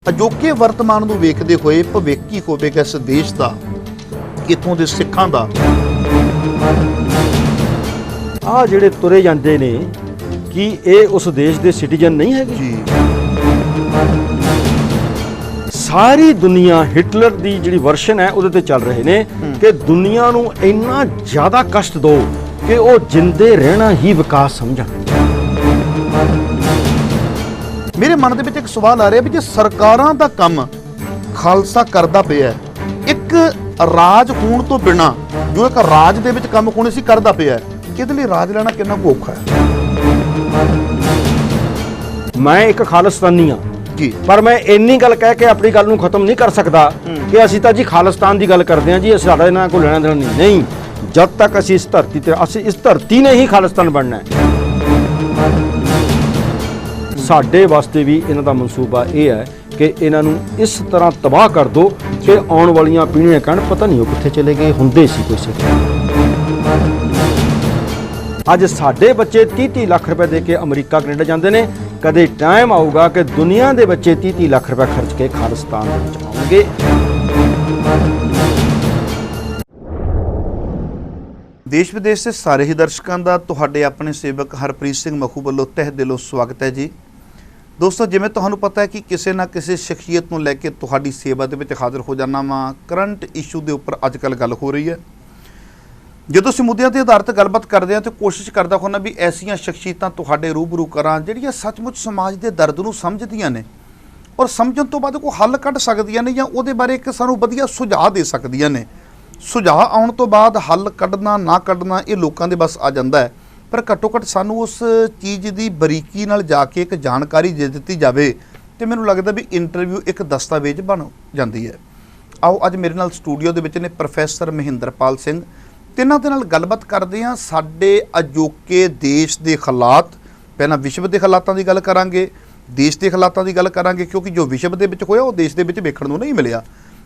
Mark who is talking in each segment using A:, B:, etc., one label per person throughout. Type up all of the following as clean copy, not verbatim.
A: ਅਜੋਕੇ ਵਰਤਮਾਨ ਨੂੰ ਵੇਖਦੇ ਹੋਏ ਭਵਿੱਖ ਕੀ ਹੋਵੇਗਾ ਇਸ ਦੇਸ਼ ਦਾ, ਇੱਥੋਂ ਦੇ ਸਿੱਖਾਂ ਦਾ।
B: ਆ ਜਿਹੜੇ ਤੁਰੇ ਜਾਂਦੇ ਨੇ ਕਿ ਇਹ ਉਸ ਦੇਸ਼ ਦੇ ਸਿਟੀਜ਼ਨ ਨਹੀਂ ਹੈਗੇ
A: ਜੀ।
B: ਸਾਰੀ ਦੁਨੀਆ ਹਿਟਲਰ ਦੀ ਜਿਹੜੀ ਵਰਸ਼ਨ ਹੈ ਉਹਦੇ ਤੇ ਚੱਲ ਰਹੇ ਨੇ ਕਿ ਦੁਨੀਆ ਨੂੰ ਇੰਨਾ ਜ਼ਿਆਦਾ ਕਸ਼ਟ ਦਿਓ ਕਿ ਉਹ ਜਿੰਦੇ ਰਹਿਣਾ ਹੀ ਵਿਕਾਸ ਸਮਝਣ।
A: ਮੇਰੇ ਮਨ ਦੇ ਵਿੱਚ ਇੱਕ ਸਵਾਲ ਆ ਰਿਹਾ ਵੀ ਜੇ ਸਰਕਾਰਾਂ ਦਾ ਕੰਮ ਖਾਲਸਾ ਕਰਦਾ ਪਿਆ, ਇੱਕ ਰਾਜ ਹੋਣ ਤੋਂ ਬਿਨਾਂ ਜੋ ਇੱਕ ਰਾਜ ਦੇ ਵਿੱਚ ਕੰਮ ਹੋਣੇ ਸੀ ਕਰਦਾ ਪਿਆ, ਇਹਦੇ ਲਈ ਰਾਜ ਲੈਣਾ ਕਿੰਨਾ ਕੁ ਔਖਾ ਹੈ।
B: ਮੈਂ ਇੱਕ ਖਾਲਿਸਤਾਨੀ ਹਾਂ
A: ਜੀ,
B: ਪਰ ਮੈਂ ਇੰਨੀ ਗੱਲ ਕਹਿ ਕੇ ਆਪਣੀ ਗੱਲ ਨੂੰ ਖਤਮ ਨਹੀਂ ਕਰ ਸਕਦਾ ਕਿ ਅਸੀਂ ਤਾਂ ਜੀ ਖਾਲਿਸਤਾਨ ਦੀ ਗੱਲ ਕਰਦੇ ਹਾਂ ਜੀ, ਸਾਡਾ ਇਹਨਾਂ ਕੋਲ ਲੈਣਾ ਦੇਣਾ ਨਹੀਂ। ਜਦ ਤੱਕ ਅਸੀਂ ਇਸ ਧਰਤੀ ਤੇ, ਅਸੀਂ ਇਸ ਧਰਤੀ ਨੇ ਹੀ ਖਾਲਿਸਤਾਨ ਬਣਨਾ ਹੈ। ਸਾਡੇ ਵਾਸਤੇ ਵੀ ਇਹਨਾਂ ਦਾ ਮਨਸੂਬਾ ਇਹ ਹੈ ਕਿ ਇਹਨਾਂ ਨੂੰ ਇਸ ਤਰ੍ਹਾਂ ਤਬਾਹ ਕਰ ਦਿਓ ਕਿ ਆਉਣ ਵਾਲੀਆਂ ਪੀੜ੍ਹੀਆਂ ਕਹਿਣ ਪਤਾ ਨਹੀਂ ਉਹ ਕਿੱਥੇ ਚਲੇ ਗਏ ਹੁੰਦੇ ਸੀ ਕੋਈ ਸਿੱਖ। ਅੱਜ ਸਾਡੇ ਬੱਚੇ 30-30 ਲੱਖ ਰੁਪਏ ਦੇ ਕੇ ਅਮਰੀਕਾ ਕੈਨੇਡਾ ਜਾਂਦੇ ਨੇ। ਕਦੇ ਟਾਈਮ ਆਊਗਾ ਕਿ ਦੁਨੀਆ ਦੇ ਬੱਚੇ 30-30 ਲੱਖ ਰੁਪਏ ਖਰਚ ਕੇ ਖਾਲਿਸਤਾਨ ਦੇ ਵਿੱਚ ਆਉਣਗੇ।
A: ਦੇਸ਼ ਵਿਦੇਸ਼ ਦੇ ਸਾਰੇ ਹੀ ਦਰਸ਼ਕਾਂ ਦਾ ਤੁਹਾਡੇ ਆਪਣੇ ਸੇਵਕ ਹਰਪ੍ਰੀਤ ਸਿੰਘ ਮਖੂ ਵੱਲੋਂ ਤਹਿ ਦਿਲੋਂ ਸਵਾਗਤ ਹੈ ਜੀ। ਦੋਸਤੋ, ਜਿਵੇਂ ਤੁਹਾਨੂੰ ਪਤਾ ਹੈ ਕਿ ਕਿਸੇ ਨਾ ਕਿਸੇ ਸ਼ਖਸੀਅਤ ਨੂੰ ਲੈ ਕੇ ਤੁਹਾਡੀ ਸੇਵਾ ਦੇ ਵਿੱਚ ਹਾਜ਼ਰ ਹੋ ਜਾਣਾ ਵਾ। ਕਰੰਟ ਇਸ਼ੂ ਦੇ ਉੱਪਰ ਅੱਜ ਕੱਲ੍ਹ ਗੱਲ ਹੋ ਰਹੀ ਹੈ। ਜਦੋਂ ਅਸੀਂ ਮੁੱਦਿਆਂ ਦੇ ਆਧਾਰ 'ਤੇ ਗੱਲਬਾਤ ਕਰਦੇ ਹਾਂ ਤਾਂ ਕੋਸ਼ਿਸ਼ ਕਰਦਾ ਹੁੰਦਾ ਵੀ ਐਸੀਆਂ ਸ਼ਖਸੀਅਤਾਂ ਤੁਹਾਡੇ ਰੂਬਰੂ ਕਰਾਂ ਜਿਹੜੀਆਂ ਸੱਚਮੁੱਚ ਸਮਾਜ ਦੇ ਦਰਦ ਨੂੰ ਸਮਝਦੀਆਂ ਨੇ ਔਰ ਸਮਝਣ ਤੋਂ ਬਾਅਦ ਕੋਈ ਹੱਲ ਕੱਢ ਸਕਦੀਆਂ ਨੇ ਜਾਂ ਉਹਦੇ ਬਾਰੇ ਇੱਕ ਸਾਨੂੰ ਵਧੀਆ ਸੁਝਾਅ ਦੇ ਸਕਦੀਆਂ ਨੇ। ਸੁਝਾਅ ਆਉਣ ਤੋਂ ਬਾਅਦ ਹੱਲ ਕੱਢਣਾ ਨਾ ਕੱਢਣਾ ਇਹ ਲੋਕਾਂ ਦੇ ਬਸ ਆ ਜਾਂਦਾ ਹੈ, ਪਰ ਘੱਟੋ ਘੱਟ ਸਾਨੂੰ ਉਸ ਚੀਜ਼ ਦੀ ਬਰੀਕੀ ਨਾਲ ਜਾ ਕੇ ਇੱਕ ਜਾਣਕਾਰੀ ਦੇ ਦਿੱਤੀ ਜਾਵੇ ਤੇ ਮੈਨੂੰ ਲੱਗਦਾ ਵੀ ਇੰਟਰਵਿਊ ਇੱਕ ਦਸਤਾਵੇਜ਼ ਬਣ ਜਾਂਦੀ ਹੈ। ਆਓ ਅੱਜ ਮੇਰੇ ਨਾਲ ਸਟੂਡੀਓ ਦੇ ਵਿੱਚ ਨੇ ਪ੍ਰੋਫੈਸਰ ਮਹਿੰਦਰਪਾਲ ਸਿੰਘ। ਤਿੰਨਾਂ ਦੇ ਨਾਲ ਗੱਲਬਾਤ ਕਰਦੇ ਹਾਂ ਸਾਡੇ ਅਜੋਕੇ ਦੇਸ਼ ਦੇ ਹਾਲਾਤ। ਪਹਿਲਾਂ ਵਿਸ਼ਵ ਦੇ ਹਾਲਾਤਾਂ ਦੀ ਗੱਲ ਕਰਾਂਗੇ, ਦੇਸ਼ ਦੇ ਹਾਲਾਤਾਂ ਦੀ ਗੱਲ ਕਰਾਂਗੇ, ਕਿਉਂਕਿ ਜੋ ਵਿਸ਼ਵ ਦੇ ਵਿੱਚ ਹੋਇਆ ਉਹ ਦੇਸ਼ ਦੇ ਵਿੱਚ ਵੇਖਣ ਨੂੰ ਨਹੀਂ ਮਿਲਿਆ।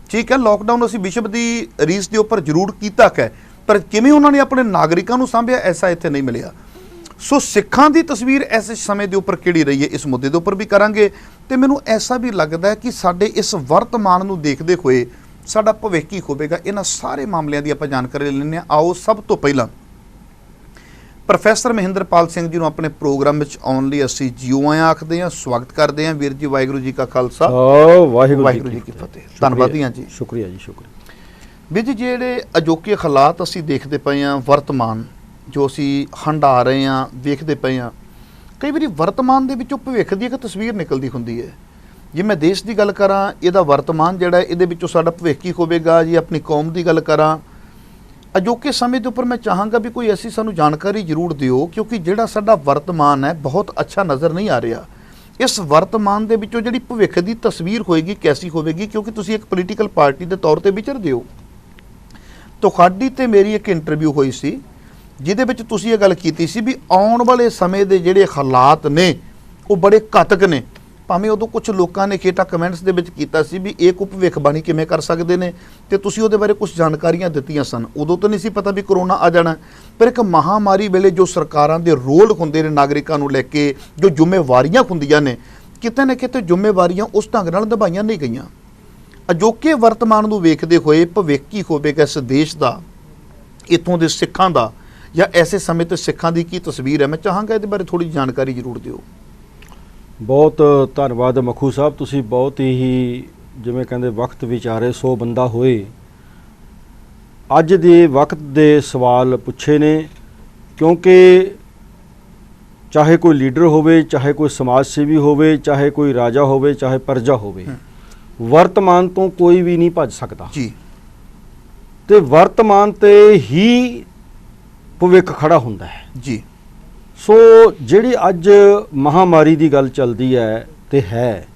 A: ਠੀਕ ਹੈ, ਲੋਕਡਾਊਨ ਅਸੀਂ ਵਿਸ਼ਵ ਦੀ ਰੀਸ ਦੇ ਉੱਪਰ ਜ਼ਰੂਰ ਕੀਤਾ ਹੈ, ਪਰ ਕਿਵੇਂ ਉਹਨਾਂ ਨੇ ਆਪਣੇ ਨਾਗਰਿਕਾਂ ਨੂੰ ਸਾਂਭਿਆ ਐਸਾ ਇੱਥੇ ਨਹੀਂ ਮਿਲਿਆ। ਸੋ ਸਿੱਖਾਂ ਦੀ ਤਸਵੀਰ ਇਸ ਸਮੇਂ ਦੇ ਉੱਪਰ ਕਿਹੜੀ ਰਹੀ ਹੈ, ਇਸ ਮੁੱਦੇ ਦੇ ਉੱਪਰ ਵੀ ਕਰਾਂਗੇ। ਤੇ ਮੈਨੂੰ ਐਸਾ ਵੀ ਲੱਗਦਾ ਹੈ ਕਿ ਸਾਡੇ ਇਸ ਵਰਤਮਾਨ ਨੂੰ ਦੇਖਦੇ ਹੋਏ ਸਾਡਾ ਭਵਿੱਖ ਕੀ ਹੋਵੇਗਾ, ਇਹਨਾਂ ਸਾਰੇ ਮਾਮਲਿਆਂ ਦੀ ਆਪਾਂ ਜਾਣਕਾਰੀ ਲੈਂਦੇ ਹਾਂ। ਆਓ ਸਭ ਤੋਂ ਪਹਿਲਾਂ ਪ੍ਰੋਫੈਸਰ ਮਹਿੰਦਰਪਾਲ ਸਿੰਘ ਜੀ ਨੂੰ ਆਪਣੇ ਪ੍ਰੋਗਰਾਮ ਵਿੱਚ ਆਉਣ ਲਈ ਅਸੀਂ ਜਿਉ ਆਇਆਂ ਆਖਦੇ ਹਾਂ, ਸਵਾਗਤ ਕਰਦੇ ਹਾਂ। ਵੀਰ ਜੀ, ਵਾਹਿਗੁਰੂ ਜੀ ਕਾ ਖਾਲਸਾ, ਵਾਹਿਗੁਰੂ ਜੀ ਕੀ ਫਤਿਹ। ਧੰਨਵਾਦੀ ਹਾਂ ਜੀ।
B: ਸ਼ੁਕਰੀਆ ਜੀ, ਸ਼ੁਕਰੀਆ।
A: ਵੀਰ ਜੀ, ਜਿਹੜੇ ਅਜੋਕੇ ਹਾਲਾਤ ਅਸੀਂ ਦੇਖਦੇ ਪਏ ਹਾਂ, ਵਰਤਮਾਨ ਜੋ ਅਸੀਂ ਹੰਢਾ ਰਹੇ ਹਾਂ, ਵੇਖਦੇ ਪਏ ਹਾਂ, ਕਈ ਵਾਰੀ ਵਰਤਮਾਨ ਦੇ ਵਿੱਚੋਂ ਭਵਿੱਖ ਦੀ ਇੱਕ ਤਸਵੀਰ ਨਿਕਲਦੀ ਹੁੰਦੀ ਹੈ। ਜੇ ਮੈਂ ਦੇਸ਼ ਦੀ ਗੱਲ ਕਰਾਂ, ਇਹਦਾ ਵਰਤਮਾਨ ਜਿਹੜਾ ਇਹਦੇ ਵਿੱਚੋਂ ਸਾਡਾ ਭਵਿੱਖ ਕੀ ਹੋਵੇਗਾ। ਜੀ ਆਪਣੀ ਕੌਮ ਦੀ ਗੱਲ ਕਰਾਂ, ਅਜੋਕੇ ਸਮੇਂ ਦੇ ਉੱਪਰ ਮੈਂ ਚਾਹਾਂਗਾ ਵੀ ਕੋਈ ਐਸੀ ਸਾਨੂੰ ਜਾਣਕਾਰੀ ਜ਼ਰੂਰ ਦਿਓ, ਕਿਉਂਕਿ ਜਿਹੜਾ ਸਾਡਾ ਵਰਤਮਾਨ ਹੈ ਬਹੁਤ ਅੱਛਾ ਨਜ਼ਰ ਨਹੀਂ ਆ ਰਿਹਾ। ਇਸ ਵਰਤਮਾਨ ਦੇ ਵਿੱਚੋਂ ਜਿਹੜੀ ਭਵਿੱਖ ਦੀ ਤਸਵੀਰ ਹੋਏਗੀ ਕੈਸੀ ਹੋਵੇਗੀ, ਕਿਉਂਕਿ ਤੁਸੀਂ ਇੱਕ ਪੋਲੀਟੀਕਲ ਪਾਰਟੀ ਦੇ ਤੌਰ ਤੇ ਵਿਚਰਦੇ ਹੋ। ਤੁਹਾਡੀ ਤੇ ਮੇਰੀ ਇੱਕ ਇੰਟਰਵਿਊ ਹੋਈ ਸੀ ਜਿਹਦੇ ਵਿੱਚ ਤੁਸੀਂ ਇਹ ਗੱਲ ਕੀਤੀ ਸੀ ਵੀ ਆਉਣ ਵਾਲੇ ਸਮੇਂ ਦੇ ਜਿਹੜੇ ਹਾਲਾਤ ਨੇ ਉਹ ਬੜੇ ਘਾਤਕ ਨੇ। ਭਾਵੇਂ ਉਦੋਂ ਕੁਝ ਲੋਕਾਂ ਨੇ ਖੇਟਾ ਕਮੈਂਟਸ ਦੇ ਵਿੱਚ ਕੀਤਾ ਸੀ ਵੀ ਇਹ ਕੋਈ ਭਵਿੱਖਬਾਣੀ ਕਿਵੇਂ ਕਰ ਸਕਦੇ ਨੇ, ਤੇ ਤੁਸੀਂ ਉਹਦੇ ਬਾਰੇ ਕੁਝ ਜਾਣਕਾਰੀਆਂ ਦਿੱਤੀਆਂ ਸਨ। ਉਦੋਂ ਤਾਂ ਨਹੀਂ ਸੀ ਪਤਾ ਵੀ ਕਰੋਨਾ ਆ ਜਾਣਾ, ਪਰ ਇੱਕ ਮਹਾਮਾਰੀ ਵੇਲੇ ਜੋ ਸਰਕਾਰਾਂ ਦੇ ਰੋਲ ਹੁੰਦੇ ਨੇ ਨਾਗਰਿਕਾਂ ਨੂੰ ਲੈ ਕੇ, ਜੋ ਜ਼ਿੰਮੇਵਾਰੀਆਂ ਹੁੰਦੀਆਂ ਨੇ, ਕਿਤੇ ਨਾ ਕਿਤੇ ਜ਼ਿੰਮੇਵਾਰੀਆਂ ਉਸ ਢੰਗ ਨਾਲ ਨਿਭਾਈਆਂ ਨਹੀਂ ਗਈਆਂ। ਅਜੋਕੇ ਵਰਤਮਾਨ ਨੂੰ ਵੇਖਦੇ ਹੋਏ ਭਵਿੱਖ ਕੀ ਹੋਵੇਗਾ ਇਸ ਦੇਸ਼ ਦਾ, ਇੱਥੋਂ ਦੇ ਸਿੱਖਾਂ ਦਾ, ਜਾਂ ਐਸੇ ਸਮੇਂ ਤੇ ਸਿੱਖਾਂ ਦੀ ਕੀ ਤਸਵੀਰ ਹੈ, ਮੈਂ ਚਾਹਾਂਗਾ ਇਹਦੇ ਬਾਰੇ ਥੋੜ੍ਹੀ ਜਾਣਕਾਰੀ ਜ਼ਰੂਰ ਦਿਓ।
B: ਬਹੁਤ ਧੰਨਵਾਦ ਮਖੂ ਸਾਹਿਬ, ਤੁਸੀਂ ਬਹੁਤ ਹੀ ਜਿਵੇਂ ਕਹਿੰਦੇ ਵਕਤ ਵਿਚਾਰੇ ਸੋ ਬੰਦਾ ਹੋਏ। ਅੱਜ ਦੇ ਵਕਤ ਦੇ ਸਵਾਲ ਪੁੱਛੇ ਨੇ, ਕਿਉਂਕਿ ਚਾਹੇ ਕੋਈ ਲੀਡਰ ਹੋਵੇ, ਚਾਹੇ ਕੋਈ ਸਮਾਜ ਸੇਵੀ ਹੋਵੇ, ਚਾਹੇ ਕੋਈ ਰਾਜਾ ਹੋਵੇ, ਚਾਹੇ ਪ੍ਰਜਾ ਹੋਵੇ, ਵਰਤਮਾਨ ਤੋਂ ਕੋਈ ਵੀ ਨਹੀਂ ਭੱਜ ਸਕਦਾ
A: ਜੀ।
B: ਤੇ ਵਰਤਮਾਨ ਤੇ ਹੀ ਭਵਿੱਖ ਖੜਾ ਹੁੰਦਾ ਹੈ
A: ਜੀ।
B: ਸੋ ਜਿਹੜੀ ਅੱਜ ਮਹਾਮਾਰੀ ਦੀ ਗੱਲ ਚੱਲਦੀ ਹੈ ਤੇ ਹੈ,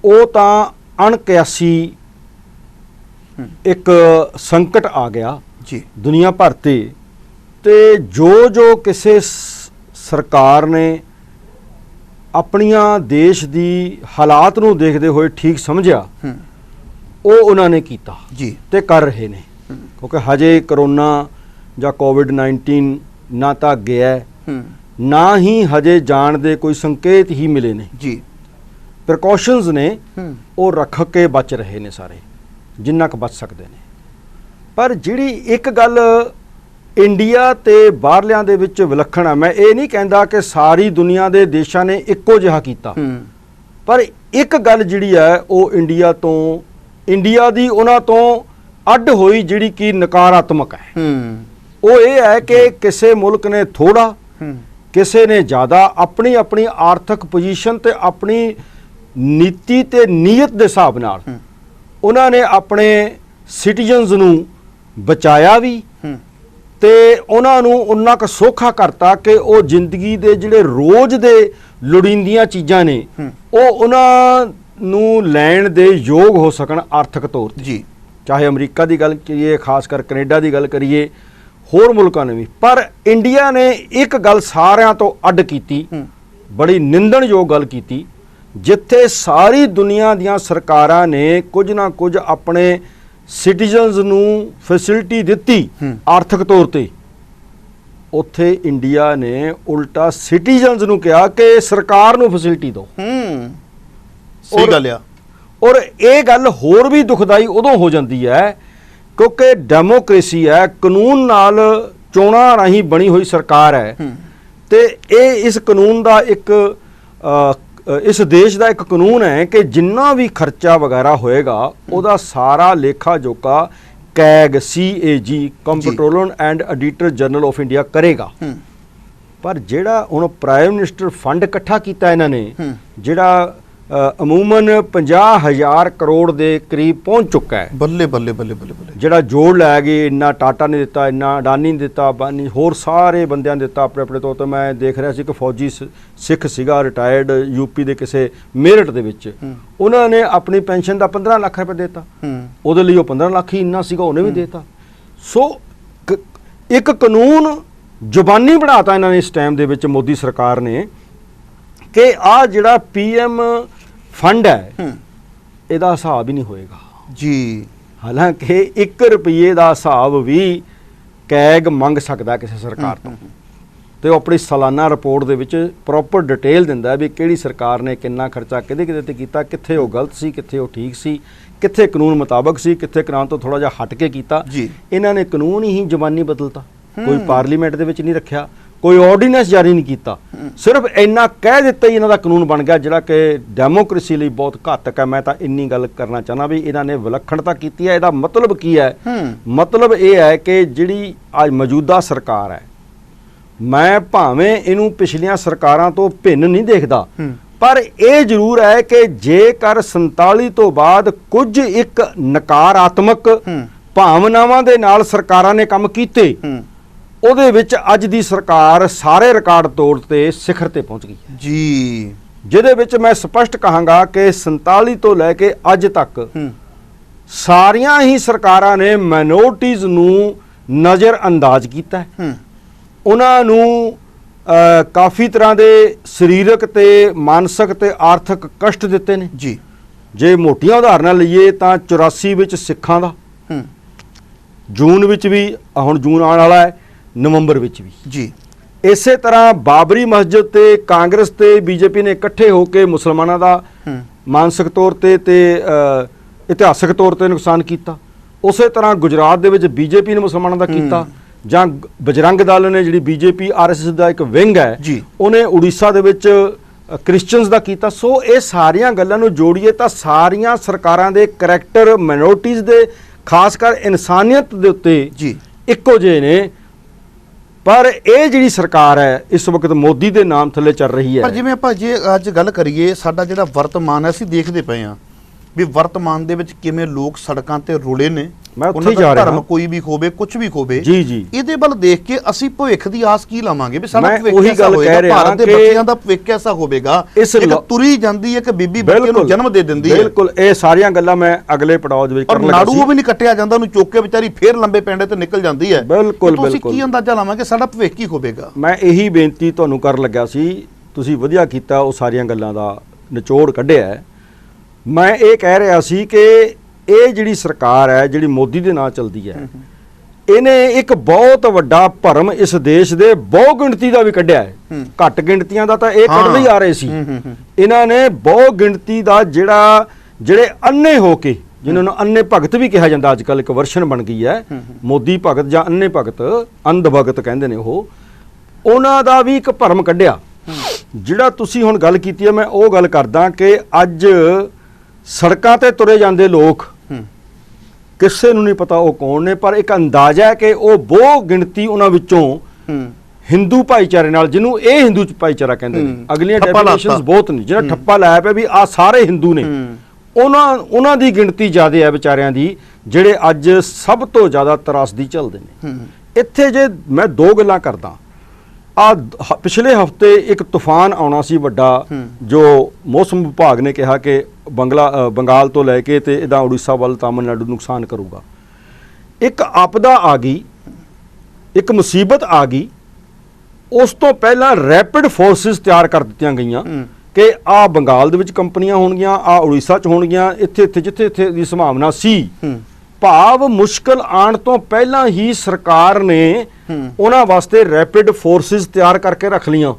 B: ਉਹ ਤਾਂ ਅਣਕਿਆਸੀ ਇੱਕ ਸੰਕਟ ਆ ਗਿਆ
A: ਜੀ
B: ਦੁਨੀਆ ਭਰ ਤੇ ਜੋ ਕਿਸੇ ਸਰਕਾਰ ਨੇ ਆਪਣੀਆਂ ਦੇਸ਼ ਦੀ ਹਾਲਾਤ ਨੂੰ ਦੇਖਦੇ ਹੋਏ ਠੀਕ ਸਮਝਿਆ, ਉਹ ਉਹਨਾਂ ਨੇ ਕੀਤਾ
A: ਜੀ
B: ਤੇ ਕਰ ਰਹੇ ਨੇ। ਕਿਉਂਕਿ ਹਜੇ ਕਰੋਨਾ ਜਾਂ ਕੋਵਿਡ-19 ਨਾ ਤਾਂ ਗਿਆ ਨਾ ਹੀ ਹਜੇ ਜਾਣ ਦੇ ਕੋਈ ਸੰਕੇਤ ਹੀ ਮਿਲੇ ਨੇ
A: ਜੀ।
B: ਪ੍ਰੀਕਾਸ਼ਨਸ ਨੇ ਉਹ ਰੱਖ ਕੇ ਬਚ ਰਹੇ ਨੇ ਸਾਰੇ, ਜਿੰਨਾ ਕੁ ਬਚ ਸਕਦੇ ਨੇ। ਪਰ ਜਿਹੜੀ ਇੱਕ ਗੱਲ ਇੰਡੀਆ ਤੇ ਬਾਹਰਲਿਆਂ ਦੇ ਵਿੱਚ ਵਿਲੱਖਣ ਆ, ਮੈਂ ਇਹ ਨਹੀਂ ਕਹਿੰਦਾ ਕਿ ਸਾਰੀ ਦੁਨੀਆ ਦੇ ਦੇਸ਼ਾਂ ਨੇ ਇੱਕੋ ਜਿਹਾ ਕੀਤਾ, ਪਰ ਇੱਕ ਗੱਲ ਜਿਹੜੀ ਹੈ ਉਹ ਇੰਡੀਆ ਦੀ ਉਹਨਾਂ ਤੋਂ ਅੱਡ ਹੋਈ, ਜਿਹੜੀ ਕਿ ਨਕਾਰਾਤਮਕ ਹੈ। ਉਹ ਇਹ ਹੈ ਕਿ ਕਿਸੇ ਮੁਲਕ ਨੇ ਥੋੜਾ, ਕਿਸੇ ਨੇ ਜ਼ਿਆਦਾ, ਆਪਣੀ ਆਪਣੀ ਆਰਥਿਕ ਪੋਜੀਸ਼ਨ ਤੇ ਆਪਣੀ ਨੀਤੀ ਤੇ ਨੀਅਤ ਦੇ ਹਿਸਾਬ ਨਾਲ ਉਹਨਾਂ ਨੇ ਆਪਣੇ ਸਿਟੀਜ਼ਨਸ ਨੂੰ ਬਚਾਇਆ ਵੀ ਤੇ ਉਹਨਾਂ ਨੂੰ ਉਨਾ ਕੁ ਸੌਖਾ ਕਰਤਾ ਕਿ ਉਹ ਜ਼ਿੰਦਗੀ ਦੇ ਜਿਹੜੇ ਰੋਜ਼ ਦੇ ਲੋੜੀਂਦੀਆਂ ਚੀਜ਼ਾਂ ਨੇ ਉਹ ਉਹਨਾਂ ਨੂੰ ਲੈਣ ਦੇ ਯੋਗ ਹੋ ਸਕਣ ਆਰਥਿਕ ਤੌਰ ਤੇ ਜੀ। ਚਾਹੇ ਅਮਰੀਕਾ ਦੀ ਗੱਲ ਕਰੀਏ, ਖਾਸ ਕਰ ਕੈਨੇਡਾ ਦੀ ਗੱਲ ਕਰੀਏ, ਹੋਰ ਮੁਲਕਾਂ ਨੇ ਵੀ। ਪਰ ਇੰਡੀਆ ਨੇ ਇੱਕ ਗੱਲ ਸਾਰਿਆਂ ਤੋਂ ਅੱਡ ਕੀਤੀ, ਬੜੀ ਨਿੰਦਣਯੋਗ ਗੱਲ ਕੀਤੀ, ਜਿੱਥੇ ਸਾਰੀ ਦੁਨੀਆ ਦੀਆਂ ਸਰਕਾਰਾਂ ਨੇ ਕੁਝ ਨਾ ਕੁਝ ਆਪਣੇ ਸਿਟੀਜ਼ਨਸ ਨੂੰ ਫੈਸਿਲਿਟੀ ਦਿੱਤੀ ਆਰਥਿਕ ਤੌਰ ਤੇ, ਉੱਥੇ ਇੰਡੀਆ ਨੇ ਉਲਟਾ ਸਿਟੀਜ਼ਨਸ ਨੂੰ ਕਿਹਾ ਕਿ ਸਰਕਾਰ ਨੂੰ ਫੈਸਿਲਿਟੀ ਦਿਓ।
A: ਸਹੀ ਗੱਲ ਆ।
B: ਔਰ ਇਹ ਗੱਲ ਹੋਰ ਵੀ ਦੁਖਦਾਈ ਉਦੋਂ ਹੋ ਜਾਂਦੀ ਹੈ ਕਿਉਂਕਿ ਡੈਮੋਕ੍ਰੇਸੀ ਹੈ, ਕਾਨੂੰਨ ਨਾਲ ਚੋਣਾਂ ਰਾਹੀਂ ਬਣੀ ਹੋਈ ਸਰਕਾਰ ਹੈ ਤੇ ਇਹ ਇਸ ਕਾਨੂੰਨ ਦਾ ਇਸ ਦੇਸ਼ ਦਾ ਇੱਕ ਕਾਨੂੰਨ ਹੈ ਕਿ ਜਿੰਨਾ ਵੀ ਖਰਚਾ ਵਗੈਰਾ ਹੋਏਗਾ ਉਹਦਾ ਸਾਰਾ ਲੇਖਾ ਜੋਖਾ CAG comptroller and auditor general of India ਕਰੇਗਾ। ਪਰ ਜਿਹੜਾ ਹੁਣ ਪ੍ਰਾਈਮ ਮਿਨਿਸਟਰ ਫੰਡ ਇਕੱਠਾ ਕੀਤਾ ਇਹਨਾਂ ਨੇ, ਜਿਹੜਾ ਅਮੂਮਨ 50,000 ਕਰੋੜ ਦੇ ਕਰੀਬ ਪਹੁੰਚ ਚੁੱਕਾ ਹੈ,
A: ਬੱਲੇ ਬੱਲੇ ਬੱਲੇ ਬੱਲੇ ਬੱਲੇ,
B: ਜਿਹੜਾ ਜੋੜ ਲੈ ਗਏ, ਇੰਨਾ ਟਾਟਾ ਨੇ ਦਿੱਤਾ, ਇੰਨਾ ਅਡਾਨੀ ਨੇ ਦਿੱਤਾ, ਹੋਰ ਸਾਰੇ ਬੰਦਿਆਂ ਨੇ ਦਿੱਤਾ ਆਪਣੇ ਆਪਣੇ ਤੌਰ ਤੇ। ਮੈਂ ਦੇਖ ਰਿਹਾ ਸੀ ਕਿ ਫੌਜੀ ਸਿੱਖ ਸੀਗਾ, ਰਿਟਾਇਰਡ, ਯੂਪੀ ਦੇ ਕਿਸੇ ਮੇਰਠ ਦੇ ਵਿੱਚ, ਉਹਨਾਂ ਨੇ ਆਪਣੀ ਪੈਨਸ਼ਨ ਦਾ 15 ਲੱਖ ਰੁਪਏ ਦਿੱਤਾ, ਉਹਦੇ ਲਈ ਉਹ 15 ਲੱਖ ਹੀ ਇੰਨਾ ਸੀਗਾ, ਉਹਨੇ ਵੀ ਦਿੱਤਾ। ਸੋ ਇੱਕ ਕਾਨੂੰਨ ਜ਼ੁਬਾਨੀ ਬਣਾਤਾ ਇਹਨਾਂ ਨੇ ਇਸ ਟਾਈਮ ਦੇ ਵਿੱਚ ਮੋਦੀ ਸਰਕਾਰ ਨੇ ਕਿ ਆਹ ਜਿਹੜਾ PM ਫੰਡ ਹੈ ਇਹਦਾ ਹਿਸਾਬ ਹੀ ਨਹੀਂ ਹੋਏਗਾ
A: ਜੀ।
B: ਹਾਲਾਂਕਿ 1 ਰੁਪਏ ਦਾ ਹਿਸਾਬ ਵੀ CAG ਮੰਗ ਸਕਦਾ ਕਿਸੇ ਸਰਕਾਰ ਤੋਂ, ਤੇ ਉਹ ਆਪਣੀ ਸਾਲਾਨਾ ਰਿਪੋਰਟ ਦੇ ਵਿੱਚ ਪ੍ਰੋਪਰ ਡਿਟੇਲ ਦਿੰਦਾ ਵੀ ਕਿਹੜੀ ਸਰਕਾਰ ਨੇ ਕਿੰਨਾ ਖਰਚਾ ਕਿਹਦੇ ਕਿਹਦੇ ਤੇ ਕੀਤਾ, ਕਿੱਥੇ ਉਹ ਗਲਤ ਸੀ, ਕਿੱਥੇ ਉਹ ਠੀਕ ਸੀ, ਕਿੱਥੇ ਕਾਨੂੰਨ ਮੁਤਾਬਕ ਸੀ, ਕਿੱਥੇ ਕਾਨੂੰਨ ਤੋਂ ਥੋੜਾ ਜਿਹਾ ਹਟ ਕੇ ਕੀਤਾ। ਇਹਨਾਂ ਨੇ ਕਾਨੂੰਨ ਹੀ ਜ਼ਬਾਨੀ ਬਦਲਤਾ, ਕੋਈ ਪਾਰਲੀਮੈਂਟ ਦੇ ਵਿੱਚ ਨਹੀਂ ਰੱਖਿਆ, ਕੋਈ ਆਰਡੀਨੈਂਸ ਜਾਰੀ ਨਹੀਂ ਕੀਤਾ, ਸਿਰਫ ਇੰਨਾ ਕਹਿ ਦਿੱਤਾ ਹੀ ਇਹਨਾਂ ਦਾ ਕਾਨੂੰਨ ਬਣ ਗਿਆ, ਜਿਹੜਾ ਕਿ ਡੈਮੋਕ੍ਰੇਸੀ ਲਈ ਬਹੁਤ ਘਾਤਕ ਹੈ। ਮੈਂ ਤਾਂ ਇੰਨੀ ਗੱਲ ਕਰਨਾ ਚਾਹੁੰਦਾ ਵੀ ਇਹਨਾਂ ਨੇ ਵਿਲੱਖਣਤਾ ਕੀਤੀ ਹੈ। ਇਹਦਾ ਮਤਲਬ ਕੀ ਹੈ? ਮਤਲਬ ਇਹ ਹੈ ਕਿ ਜਿਹੜੀ ਅੱਜ ਮੌਜੂਦਾ ਸਰਕਾਰ ਹੈ, ਮੈਂ ਭਾਵੇਂ ਇਹਨੂੰ ਪਿਛਲੀਆਂ ਸਰਕਾਰਾਂ ਤੋਂ ਭਿੰਨ ਨਹੀਂ ਦੇਖਦਾ, ਪਰ ਇਹ ਜ਼ਰੂਰ ਹੈ ਕਿ ਜੇਕਰ 47 ਤੋਂ ਬਾਅਦ ਕੁਝ ਇੱਕ ਨਕਾਰਾਤਮਕ ਭਾਵਨਾਵਾਂ ਦੇ ਨਾਲ ਸਰਕਾਰਾਂ ਨੇ ਕੰਮ ਕੀਤੇ, ਉਹਦੇ ਵਿੱਚ ਅੱਜ ਦੀ ਸਰਕਾਰ ਸਾਰੇ ਰਿਕਾਰਡ ਤੋੜ ਤੇ ਸਿਖਰ ਤੇ ਪਹੁੰਚ ਗਈ ਹੈ
A: ਜੀ।
B: ਜਿਹਦੇ ਵਿੱਚ ਮੈਂ ਸਪਸ਼ਟ ਕਹਾਂਗਾ ਕਿ 47 ਤੋਂ ਲੈ ਕੇ ਅੱਜ ਤੱਕ ਸਾਰੀਆਂ ਹੀ ਸਰਕਾਰਾਂ ਨੇ ਮਾਈਨੋਰਟੀਜ਼ ਨੂੰ ਨਜ਼ਰ ਅੰਦਾਜ਼ ਕੀਤਾ ਹੈ, ਉਹਨਾਂ ਨੂੰ ਕਾਫੀ ਤਰ੍ਹਾਂ ਦੇ ਸਰੀਰਕ ਤੇ ਮਾਨਸਿਕ ਤੇ ਆਰਥਿਕ ਕਸ਼ਟ ਦਿੱਤੇ ਨੇ ਜੀ। ਜੇ ਮੋਟੀਆਂ ਉਦਾਹਰਨਾਂ ਲਈਏ ਤਾਂ 84 ਵਿੱਚ ਸਿੱਖਾਂ ਦਾ, ਜੂਨ ਵਿੱਚ ਵੀ, ਹੁਣ ਜੂਨ ਆਉਣ ਵਾਲਾ ਹੈ, ਨਵੰਬਰ ਵਿੱਚ ਵੀ ਜੀ। ਇਸੇ ਤਰ੍ਹਾਂ ਬਾਬਰੀ ਮਸਜਿਦ ਤੇ ਕਾਂਗਰਸ ਤੇ BJP ਨੇ ਇਕੱਠੇ ਹੋ ਕੇ ਮੁਸਲਮਾਨਾਂ ਦਾ ਮਾਨਸਿਕ ਤੌਰ ਤੇ ਇਤਿਹਾਸਕ ਤੌਰ ਤੇ ਨੁਕਸਾਨ ਕੀਤਾ। ਉਸੇ ਤਰ੍ਹਾਂ ਗੁਜਰਾਤ ਦੇ ਵਿੱਚ BJP ਨੇ ਮੁਸਲਮਾਨਾਂ ਦਾ ਕੀਤਾ, ਜਾਂ ਬਜਰੰਗ ਦਲ ਨੇ, ਜਿਹੜੀ BJP RSS ਦਾ ਇੱਕ ਵਿੰਗ ਹੈ, ਉਹਨੇ ਉੜੀਸਾ ਦੇ ਵਿੱਚ ਕ੍ਰਿਸਚੀਅਨਸ ਦਾ ਕੀਤਾ। ਸੋ ਇਹ ਸਾਰੀਆਂ ਗੱਲਾਂ ਨੂੰ ਜੋੜੀਏ ਤਾਂ ਸਾਰੀਆਂ ਸਰਕਾਰਾਂ ਦੇ ਕਰੈਕਟਰ ਮਾਈਨੋਰਟੀਜ਼ ਦੇ, ਖਾਸ ਕਰ ਇਨਸਾਨੀਅਤ ਦੇ ਉੱਤੇ ਇੱਕੋ ਜਿਹੇ ਨੇ। ਪਰ ਇਹ ਜਿਹੜੀ ਸਰਕਾਰ ਹੈ ਇਸ ਵਕਤ ਮੋਦੀ ਦੇ ਨਾਮ ਥੱਲੇ ਚੱਲ ਰਹੀ ਹੈ।
A: ਪਰ ਜਿਵੇਂ ਆਪਾਂ ਜੇ ਅੱਜ ਗੱਲ ਕਰੀਏ, ਸਾਡਾ ਜਿਹੜਾ ਵਰਤਮਾਨ ਹੈ, ਅਸੀਂ ਦੇਖਦੇ ਪਏ ਹਾਂ ਵੀ ਵਰਤਮਾਨ ਦੇ ਵਿੱਚ ਕਿਵੇਂ ਲੋਕ ਸੜਕਾਂ ਤੇ ਰੁਲੇ ਨੇ।
B: ਮੈਂ ਉੱਥੇ ਜਾ ਰਿਹਾ,
A: ਧਰਮ ਕੋਈ ਵੀ ਹੋਵੇ, ਕੁਝ ਵੀ ਹੋਵੇ
B: ਜੀ ਜੀ,
A: ਇਹਦੇ ਵੱਲ ਦੇਖ ਕੇ ਅਸੀਂ ਭਵਿੱਖ ਦੀ ਆਸ ਕੀ ਲਾਵਾਂਗੇ ਵੀ ਸਾਡਾ ਭਵਿੱਖ
B: ਉਹੀ ਗੱਲ ਕਹਿ ਰਿਹਾ,
A: ਭਾਰਤ ਦੇ ਬੱਚਿਆਂ ਦਾ ਭਵਿੱਖ ਐਸਾ ਹੋਵੇਗਾ। ਇੱਕ ਤੁਰੀ ਜਾਂਦੀ ਹੈ ਕਿ ਬੀਬੀ ਬੱਚੇ ਨੂੰ ਜਨਮ ਦੇ ਦਿੰਦੀ ਹੈ।
B: ਬਿਲਕੁਲ, ਇਹ ਸਾਰੀਆਂ ਗੱਲਾਂ ਮੈਂ ਅਗਲੇ ਪੜਾਅ ਦੇ ਵਿੱਚ
A: ਕਰਨ ਲੱਗਾ ਸੀ। ਨਾੜੂ ਵੀ ਨਹੀਂ ਕੱਟਿਆ ਜਾਂਦਾ, ਉਹਨੂੰ ਚੁੱਕ ਕੇ ਵਿਚਾਰੀ ਫੇਰ ਲੰਬੇ ਪੈਂਡੇ ਤੇ ਨਿਕਲ ਜਾਂਦੀ ਹੈ।
B: ਬਿਲਕੁਲ
A: ਤੁਸੀਂ ਕੀ ਅੰਦਾਜ਼ਾ ਲਾਵਾਂਗੇ ਸਾਡਾ ਭਵਿੱਖ ਕੀ ਹੋਵੇਗਾ?
B: ਮੈਂ ਇਹੀ ਬੇਨਤੀ ਤੁਹਾਨੂੰ ਕਰਨ ਲੱਗਾ ਸੀ, ਤੁਸੀਂ ਵਧੀਆ ਕੀਤਾ ਉਹ ਸਾਰੀਆਂ ਗੱਲਾਂ ਦਾ ਨਿਚੋੜ ਕੱਢਿਆ। ਮੈਂ ਇਹ ਕਹਿ ਰਿਹਾ ਸੀ ਕਿ ਇਹ ਜਿਹੜੀ ਸਰਕਾਰ ਹੈ, ਜਿਹੜੀ ਮੋਦੀ ਦੇ ਨਾਂ ਚੱਲਦੀ ਹੈ, ਇਹਨੇ ਇੱਕ ਬਹੁਤ ਵੱਡਾ ਭਰਮ ਇਸ ਦੇਸ਼ ਦੇ ਬਹੁ ਗਿਣਤੀ ਦਾ ਵੀ ਕੱਢਿਆ ਹੈ। ਘੱਟ ਗਿਣਤੀਆਂ ਦਾ ਤਾਂ ਇਹ ਕੱਢਦੇ ਹੀ ਆ ਰਹੇ ਸੀ। ਇਹਨਾਂ ਨੇ ਬਹੁ ਗਿਣਤੀ ਦਾ ਜਿਹੜੇ ਅੰਨੇ ਹੋ ਕੇ, ਜਿਨ੍ਹਾਂ ਨੂੰ ਅੰਨੇ ਭਗਤ ਵੀ ਕਿਹਾ ਜਾਂਦਾ, ਅੱਜ ਕੱਲ੍ਹ ਇੱਕ ਵਰਸ਼ਨ ਬਣ ਗਈ ਹੈ, ਮੋਦੀ ਭਗਤ ਜਾਂ ਅੰਨੇ ਭਗਤ, ਅੰਧ ਭਗਤ ਕਹਿੰਦੇ ਨੇ ਉਹਨਾਂ ਦਾ ਵੀ ਇੱਕ ਭਰਮ ਕੱਢਿਆ। ਜਿਹੜਾ ਤੁਸੀਂ ਹੁਣ ਗੱਲ ਕੀਤੀ ਹੈ, ਮੈਂ ਉਹ ਗੱਲ ਕਰਦਾ ਕਿ ਅੱਜ ਸੜਕਾਂ ਤੇ ਤੁਰੇ ਜਾਂਦੇ ਲੋਕ, ਕਿਸੇ ਨੂੰ ਨਹੀਂ ਪਤਾ ਉਹ ਕੌਣ ਨੇ, ਪਰ ਇੱਕ ਅੰਦਾਜ਼ਾ ਹੈ ਕਿ ਉਹ ਬਹੁ ਗਿਣਤੀ ਉਹਨਾਂ ਵਿੱਚੋਂ ਹਿੰਦੂ ਭਾਈਚਾਰੇ ਨਾਲ, ਜਿਹਨੂੰ ਇਹ ਹਿੰਦੂ ਭਾਈਚਾਰਾ ਕਹਿੰਦੇ ਨੇ, ਅਗਲੀਆਂ ਡੈਫੀਨੇਸ਼ਨਸ ਬਹੁਤ ਨੇ, ਜਿਹੜਾ ਠੱਪਾ ਲਾਇਆ ਪਿਆ ਵੀ ਆ ਸਾਰੇ ਹਿੰਦੂ ਨੇ, ਉਹਨਾਂ ਦੀ ਗਿਣਤੀ ਜ਼ਿਆਦਾ ਹੈ ਵਿਚਾਰਿਆਂ ਦੀ, ਜਿਹੜੇ ਅੱਜ ਸਭ ਤੋਂ ਜ਼ਿਆਦਾ ਤਰਾਸਦੀ ਝੱਲਦੇ ਨੇ। ਇੱਥੇ ਜੇ ਮੈਂ ਦੋ ਗੱਲਾਂ ਕਰਦਾ, ਪਿਛਲੇ ਹਫਤੇ ਇੱਕ ਤੂਫਾਨ ਆਉਣਾ ਸੀ ਵੱਡਾ, ਜੋ ਮੌਸਮ ਵਿਭਾਗ ਨੇ ਕਿਹਾ ਕਿ ਬੰਗਾਲ ਤੋਂ ਲੈ ਕੇ ਤੇ ਇਹਦਾ ਉੜੀਸਾ ਵੱਲ ਤਾਮਿਲਨਾਡੂ ਨੁਕਸਾਨ ਕਰੂਗਾ। ਇੱਕ ਆਪਦਾ ਆ ਗਈ, ਇੱਕ ਮੁਸੀਬਤ ਆ ਗਈ, ਉਸ ਤੋਂ ਪਹਿਲਾਂ ਰੈਪਿਡ ਫੋਰਸਿਸ ਤਿਆਰ ਕਰ ਦਿੱਤੀਆਂ ਗਈਆਂ ਕਿ ਆ ਬੰਗਾਲ ਦੇ ਵਿੱਚ ਕੰਪਨੀਆਂ ਹੋਣਗੀਆਂ, ਆ ਉੜੀਸਾ 'ਚ ਹੋਣਗੀਆਂ, ਜਿੱਥੇ ਦੀ ਸੰਭਾਵਨਾ ਸੀ। ਭਾਵ ਮੁਸ਼ਕਲ ਆਉਣ ਤੋਂ ਪਹਿਲਾਂ ਹੀ ਸਰਕਾਰ ਨੇ ਉਹਨਾਂ ਵਾਸਤੇ ਰੈਪਿਡ ਫੋਰਸਿਸ ਤਿਆਰ ਕਰਕੇ ਰੱਖ ਲੀਆਂ।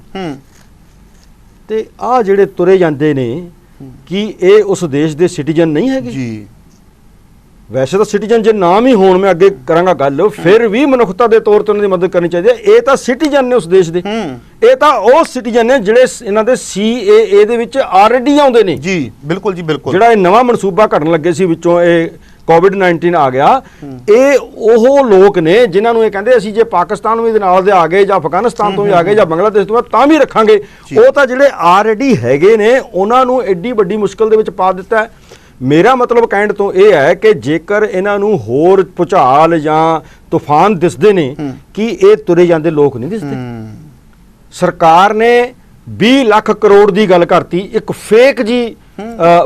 B: ਤੇ ਆ ਜਿਹੜੇ ਤੁਰੇ ਜਾਂਦੇ ਨੇ, ਕੀ ਇਹ ਉਸ ਦੇਸ਼ ਦੇ ਸਿਟੀਜ਼ਨ ਨਹੀਂ ਹੈਗੇ? ਜੀ ਵੈਸੇ ਤਾਂ ਸਿਟੀਜ਼ਨ ਜੇ ਨਾਮ ਹੀ ਹੋਣ, ਮੈਂ ਅੱਗੇ ਕਰਾਂਗਾ ਗੱਲ, ਫਿਰ ਵੀ ਮਨੁੱਖਤਾ ਦੇ ਤੌਰ ਤੇ ਉਹਨਾਂ ਦੀ ਮਦਦ ਕਰਨੀ ਚਾਹੀਦੀ ਹੈ। ਇਹ ਤਾਂ ਸਿਟੀਜ਼ਨ ਨੇ ਉਸ ਦੇਸ਼ ਦੇ, ਇਹ ਤਾਂ ਉਹ ਸਿਟੀਜ਼ਨ ਨੇ ਜਿਹੜੇ ਇਹਨਾਂ ਦੇ CAA ਦੇ ਵਿੱਚ ਆਲਰੇਡੀ ਆਉਂਦੇ ਨੇ। ਜੀ ਬਿਲਕੁਲ ਜੀ ਬਿਲਕੁਲ। ਜਿਹੜਾ ਇਹ ਨਵਾਂ ਮਨਸੂਬਾ ਘੜਨ ਲੱਗੇ ਸੀ, ਵਿੱਚੋਂ ਇਹ COVID-19 ਆ ਗਿਆ, ਇਹ ਉਹ ਲੋਕ ਨੇ ਜਿਨ੍ਹਾਂ ਨੂੰ ਇਹ ਕਹਿੰਦੇ ਅਸੀਂ ਜੇ ਪਾਕਿਸਤਾਨ ਵੀ ਦੇ ਨਾਲ ਦੇ ਆ ਗਏ, ਜਾਂ ਅਫਗਾਨਿਸਤਾਨ ਤੋਂ ਵੀ ਆ ਗਏ, ਜਾਂ ਬੰਗਲਾਦੇਸ਼ ਤੋਂ ਤਾਂ ਵੀ ਰੱਖਾਂਗੇ। ਉਹ ਤਾਂ ਜਿਹੜੇ ਆਲਰੇਡੀ ਹੈਗੇ ਨੇ, ਉਹਨਾਂ ਨੂੰ ਐਡੀ ਵੱਡੀ ਮੁਸ਼ਕਲ ਦੇ ਵਿੱਚ ਪਾ ਦਿੱਤਾ ਹੈ। ਮੇਰਾ ਮਤਲਬ ਕਹਿਣ ਤੋਂ ਇਹ ਹੈ ਕਿ ਜੇਕਰ ਇਹਨਾਂ ਨੂੰ ਹੋਰ ਭੁਚਾਲ ਜਾਂ ਤੂਫਾਨ ਦਿਸਦੇ ਨੇ, ਕਿ ਇਹ ਤੁਰੇ ਜਾਂਦੇ ਲੋਕ ਨਹੀਂ ਦਿਸਦੇ। ਸਰਕਾਰ ਨੇ 20 ਲੱਖ ਕਰੋੜ ਦੀ ਗੱਲ ਕਰਤੀ, ਇੱਕ ਫੇਕ ਜੀ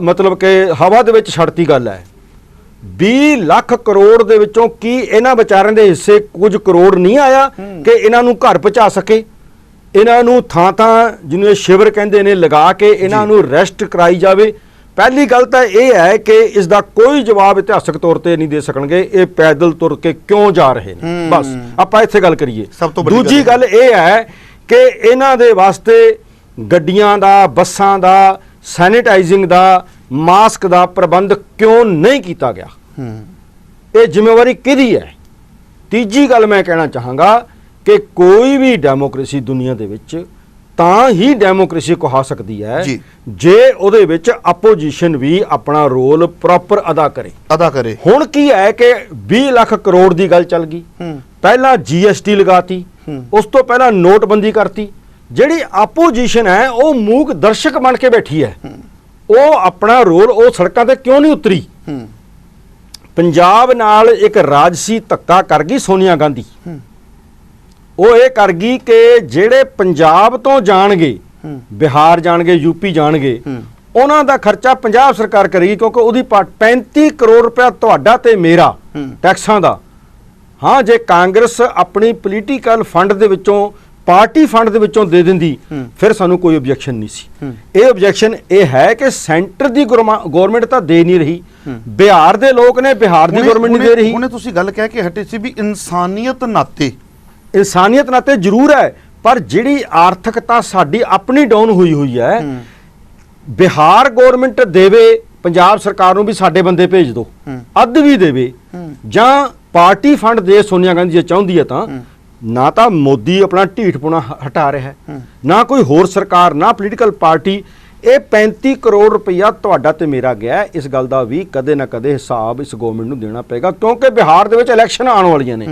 B: ਮਤਲਬ ਕਿ ਹਵਾ ਦੇ ਵਿੱਚ ਛੱਡਤੀ ਗੱਲ ਹੈ। 20 ਲੱਖ ਕਰੋੜ ਦੇ ਵਿੱਚੋਂ ਕੀ ਇਹਨਾਂ ਵਿਚਾਰਿਆਂ ਦੇ ਹਿੱਸੇ ਕੁਝ ਕਰੋੜ ਨਹੀਂ ਆਇਆ ਕਿ ਇਹਨਾਂ ਨੂੰ ਘਰ ਪਹੁੰਚਾ ਸਕੇ? ਇਹਨਾਂ ਨੂੰ ਥਾਂ ਜਿਹਨੂੰ ਇਹ ਸ਼ਿਵਰ ਕਹਿੰਦੇ ਨੇ ਲਗਾ ਕੇ ਇਹਨਾਂ ਨੂੰ ਰੈਸਟ ਕਰਾਈ ਜਾਵੇ। ਪਹਿਲੀ ਗੱਲ ਤਾਂ ਇਹ ਹੈ ਕਿ ਇਸ ਦਾ ਕੋਈ ਜਵਾਬ ਇਤਿਹਾਸਕ ਤੌਰ ਤੇ ਨਹੀਂ ਦੇ ਸਕਣਗੇ, ਇਹ ਪੈਦਲ ਤੁਰ ਕੇ ਕਿਉਂ ਜਾ ਰਹੇ ਨੇ। ਬਸ ਆਪਾਂ ਇੱਥੇ ਗੱਲ ਕਰੀਏ। ਦੂਜੀ ਗੱਲ ਇਹ ਹੈ ਕਿ ਇਹਨਾਂ ਦੇ ਵਾਸਤੇ ਗੱਡੀਆਂ ਦਾ, ਬੱਸਾਂ ਦਾ, ਸੈਨੀਟਾਈਜ਼ਿੰਗ ਦਾ, ਮਾਸਕ ਦਾ ਪ੍ਰਬੰਧ ਕਿਉਂ ਨਹੀਂ ਕੀਤਾ ਗਿਆ? ਇਹ ਜ਼ਿੰਮੇਵਾਰੀ ਕਿਹਦੀ ਹੈ? ਤੀਜੀ ਗੱਲ ਮੈਂ ਕਹਿਣਾ ਚਾਹਾਂਗਾ ਕਿ ਕੋਈ ਵੀ ਡੈਮੋਕ੍ਰੇਸੀ ਦੁਨੀਆ ਦੇ ਵਿੱਚ ਤਾਂ ਹੀ ਡੈਮੋਕ੍ਰੇਸੀ ਕਹਾ ਸਕਦੀ ਹੈ ਜੇ ਉਹਦੇ ਵਿੱਚ ਆਪੋਜੀਸ਼ਨ ਵੀ ਆਪਣਾ ਰੋਲ ਪ੍ਰੋਪਰ ਅਦਾ ਕਰੇ। ਹੁਣ ਕੀ ਹੈ ਕਿ 20 ਲੱਖ ਕਰੋੜ ਦੀ ਗੱਲ ਚੱਲ ਗਈ, ਪਹਿਲਾਂ GST ਲਗਾਤੀ, ਉਸ ਤੋਂ ਪਹਿਲਾਂ ਨੋਟਬੰਦੀ ਕਰਤੀ। ਜਿਹੜੀ ਆਪੋਜੀਸ਼ਨ ਹੈ ਉਹ ਮੂਕ ਦਰਸ਼ਕ ਬਣ ਕੇ ਬੈਠੀ ਹੈ, ਉਹ ਆਪਣਾ ਰੋਲ, ਉਹ ਸੜਕਾਂ ਤੇ ਕਿਉਂ ਨਹੀਂ ਉਤਰੀ? ਪੰਜਾਬ ਨਾਲ ਇੱਕ ਰਾਜਸੀ ਧੱਕਾ ਕਰ ਗਈ ਸੋਨੀਆ ਗਾਂਧੀ। ਉਹ ਇਹ ਕਰ ਗਈ ਕਿ ਜਿਹੜੇ ਪੰਜਾਬ ਤੋਂ ਜਾਣਗੇ, ਬਿਹਾਰ ਜਾਣਗੇ, UP ਜਾਣਗੇ, ਉਹਨਾਂ ਦਾ ਖਰਚਾ ਪੰਜਾਬ ਸਰਕਾਰ ਕਰੇਗੀ, ਕਿਉਂਕਿ ਉਹਦੀ 35 ਕਰੋੜ ਰੁਪਇਆ ਤੁਹਾਡਾ ਤੇ ਮੇਰਾ ਟੈਕਸਾਂ ਦਾ। ਹਾਂ, ਜੇ ਕਾਂਗਰਸ ਆਪਣੀ ਪੋਲੀਟੀਕਲ ਫੰਡ ਦੇ ਵਿੱਚੋਂ, ਪਾਰਟੀ ਫੰਡ ਦੇ ਵਿੱਚੋਂ ਦੇ ਦਿੰਦੀ, ਫਿਰ ਸਾਨੂੰ ਕੋਈ ਓਬਜੈਕਸ਼ਨ ਨਹੀਂ ਸੀ। ਇਹ ਓਬਜੈਕਸ਼ਨ ਇਹ ਹੈ ਕਿ ਸੈਂਟਰ ਦੀ ਗਵਰਨਮੈਂਟ ਤਾਂ ਦੇ ਨਹੀਂ ਰਹੀ, ਬਿਹਾਰ ਦੇ ਲੋਕ ਨੇ, ਬਿਹਾਰ ਦੀ ਗਵਰਨਮੈਂਟ ਨਹੀਂ ਦੇ ਰਹੀ।
A: ਉਹਨੇ ਤੁਸੀਂ ਗੱਲ ਕਹਿ ਕੇ ਹਟੇ ਸੀ ਵੀ ਇਨਸਾਨੀਅਤ ਨਾਤੇ
B: ਜ਼ਰੂਰ ਹੈ, ਪਰ ਜਿਹੜੀ ਆਰਥਿਕਤਾ ਸਾਡੀ ਆਪਣੀ ਡਾਊਨ ਹੋਈ ਹੈ, ਬਿਹਾਰ ਗਵਰਨਮੈਂਟ ਦੇਵੇ ਪੰਜਾਬ ਸਰਕਾਰ ਨੂੰ ਵੀ ਸਾਡੇ ਬੰਦੇ ਭੇਜ ਦਿਓ, ਅੱਧ ਵੀ ਦੇਵੇ, ਜਾਂ ਪਾਰਟੀ ਫੰਡ ਦੇ ਸੋਨੀਆ ਗਾਂਧੀ ਜੇ ਚਾਹੁੰਦੀ ਹੈ ਤਾਂ। ਨਾ ਤਾਂ ਮੋਦੀ ਆਪਣਾ ਢੀਠਪੁਣਾ ਹਟਾ ਰਿਹਾ ਹੈ, ਨਾ ਕੋਈ ਹੋਰ ਸਰਕਾਰ, ਨਾ ਪੋਲੀਟੀਕਲ ਪਾਰਟੀ। ਇਹ 35 ਕਰੋੜ ਰੁਪਈਆ ਤੁਹਾਡਾ ਤੇ ਮੇਰਾ ਗਿਆ, ਇਸ ਗੱਲ ਦਾ ਵੀ ਕਦੇ ਨਾ ਕਦੇ ਹਿਸਾਬ ਇਸ ਗਵਰਨਮੈਂਟ ਨੂੰ ਦੇਣਾ ਪਏਗਾ, ਕਿਉਂਕਿ ਬਿਹਾਰ ਦੇ ਵਿੱਚ ਇਲੈਕਸ਼ਨ ਆਉਣ ਵਾਲੀਆਂ ਨੇ।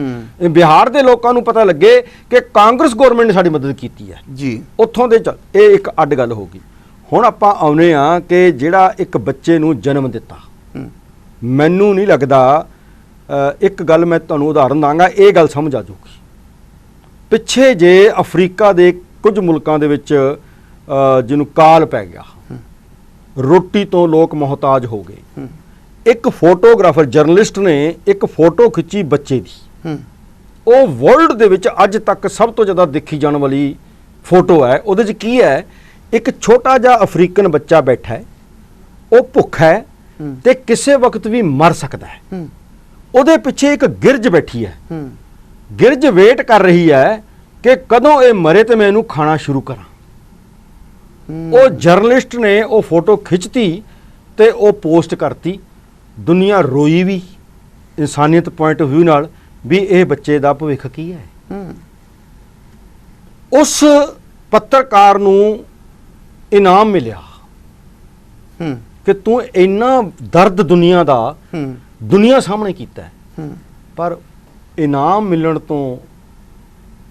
B: ਬਿਹਾਰ ਦੇ ਲੋਕਾਂ ਨੂੰ ਪਤਾ ਲੱਗੇ ਕਿ ਕਾਂਗਰਸ ਗਵਰਨਮੈਂਟ ਨੇ ਸਾਡੀ ਮਦਦ ਕੀਤੀ ਹੈ ਜੀ, ਉੱਥੋਂ ਦੇ ਇਹ ਇੱਕ ਅੱਡ ਗੱਲ ਹੋ ਗਈ। ਹੁਣ ਆਪਾਂ ਆਉਨੇ ਆ ਕਿ ਜਿਹੜਾ ਇੱਕ ਬੱਚੇ ਨੂੰ ਜਨਮ ਦਿੱਤਾ, ਮੈਨੂੰ ਨਹੀਂ ਲੱਗਦਾ, ਇੱਕ ਗੱਲ ਮੈਂ ਤੁਹਾਨੂੰ ਉਦਾਹਰਨ ਦਾਂਗਾ, ਇਹ ਗੱਲ ਸਮਝ ਆ ਜਾਊਗੀ। ਪਿੱਛੇ ਜੇ ਅਫਰੀਕਾ ਦੇ ਕੁਝ ਮੁਲਕਾਂ ਦੇ ਵਿੱਚ ਜਿਹਨੂੰ ਕਾਲ ਪੈ ਗਿਆ, ਰੋਟੀ ਤੋਂ ਲੋਕ ਮੁਹਤਾਜ ਹੋ ਗਏ, ਇੱਕ ਫੋਟੋਗ੍ਰਾਫਰ, ਜਰਨਲਿਸਟ ਨੇ ਇੱਕ ਫੋਟੋ ਖਿੱਚੀ ਬੱਚੇ ਦੀ, ਉਹ ਵਰਲਡ ਦੇ ਵਿੱਚ ਅੱਜ ਤੱਕ ਸਭ ਤੋਂ ਜ਼ਿਆਦਾ ਦੇਖੀ ਜਾਣ ਵਾਲੀ ਫੋਟੋ ਹੈ। ਉਹਦੇ 'ਚ ਕੀ ਹੈ, ਇੱਕ ਛੋਟਾ ਜਿਹਾ ਅਫਰੀਕਨ ਬੱਚਾ ਬੈਠਾ ਹੈ, ਉਹ ਭੁੱਖਾ ਹੈ ਤੇ ਕਿਸੇ ਵਕਤ ਵੀ ਮਰ ਸਕਦਾ ਹੈ। ਉਹਦੇ ਪਿੱਛੇ ਇੱਕ ਗਿਰਝ ਬੈਠੀ ਹੈ, ਗਿਰਜ ਵੇਟ ਕਰ ਰਹੀ ਹੈ ਕਿ ਕਦੋਂ ਇਹ ਮਰੇ ਤੇ ਮੈਂ ਇਹਨੂੰ ਖਾਣਾ ਸ਼ੁਰੂ ਕਰਾਂ। ਉਹ ਜਰਨਲਿਸਟ ਨੇ ਉਹ ਫੋਟੋ ਖਿੱਚਤੀ ਤੇ ਉਹ ਪੋਸਟ ਕਰਤੀ। ਦੁਨੀਆ ਰੋਈ ਵੀ ਇਨਸਾਨੀਅਤ ਪੁਆਇੰਟ ਆਫ ਵਿਊ ਨਾਲ ਵੀ ਇਹ ਬੱਚੇ ਦਾ ਭਵਿੱਖ ਕੀ ਹੈ। ਉਸ ਪੱਤਰਕਾਰ ਨੂੰ ਇਨਾਮ ਮਿਲਿਆ ਕਿ ਤੂੰ ਇੰਨਾ ਦਰਦ ਦੁਨੀਆ ਦਾ ਦੁਨੀਆ ਸਾਹਮਣੇ ਕੀਤਾ ਹੈ। ਪਰ ਇਨਾਮ ਮਿਲਣ ਤੋਂ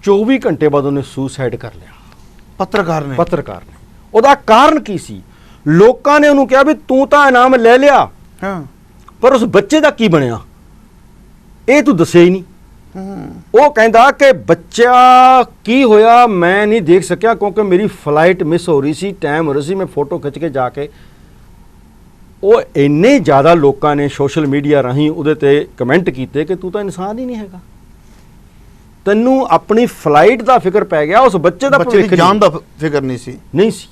B: 24 ਘੰਟੇ ਬਾਅਦ ਉਹਨੇ ਸੁਸਾਈਡ ਕਰ ਲਿਆ। ਪੱਤਰਕਾਰ ਨੇ ਉਹਦਾ ਕਾਰਨ ਕੀ ਸੀ? ਲੋਕਾਂ ਨੇ ਉਹਨੂੰ ਕਿਹਾ ਵੀ ਤੂੰ ਤਾਂ ਇਨਾਮ ਲੈ ਲਿਆ, ਪਰ ਉਸ ਬੱਚੇ ਦਾ ਕੀ ਬਣਿਆ ਇਹ ਤੂੰ ਦੱਸਿਆ ਹੀ ਨਹੀਂ। ਉਹ ਕਹਿੰਦਾ ਕਿ ਬੱਚਾ ਕੀ ਹੋਇਆ ਮੈਂ ਨਹੀਂ ਦੇਖ ਸਕਿਆ ਕਿਉਂਕਿ ਮੇਰੀ ਫਲਾਈਟ ਮਿਸ ਹੋ ਰਹੀ ਸੀ, ਟਾਈਮ ਹੋ ਰਿਹਾ ਸੀ, ਮੈਂ ਫੋਟੋ ਖਿੱਚ ਕੇ ਜਾ ਕੇ। ਉਹ ਇੰਨੇ ਜ਼ਿਆਦਾ ਲੋਕਾਂ ਨੇ ਸੋਸ਼ਲ ਮੀਡੀਆ ਰਾਹੀਂ ਉਹਦੇ ਤੇ ਕਮੈਂਟ ਕੀਤੇ ਕਿ ਤੂੰ ਤਾਂ ਇਨਸਾਨ ਹੀ ਨਹੀਂ ਹੈਗਾ, ਤੈਨੂੰ ਆਪਣੀ ਫਲਾਈਟ ਦਾ ਫਿਕਰ ਪੈ ਗਿਆ, ਉਸ ਬੱਚੇ ਦਾ ਭਵਿੱਖ
A: ਜਾਨ ਦਾ ਫਿਕਰ ਨਹੀਂ ਸੀ।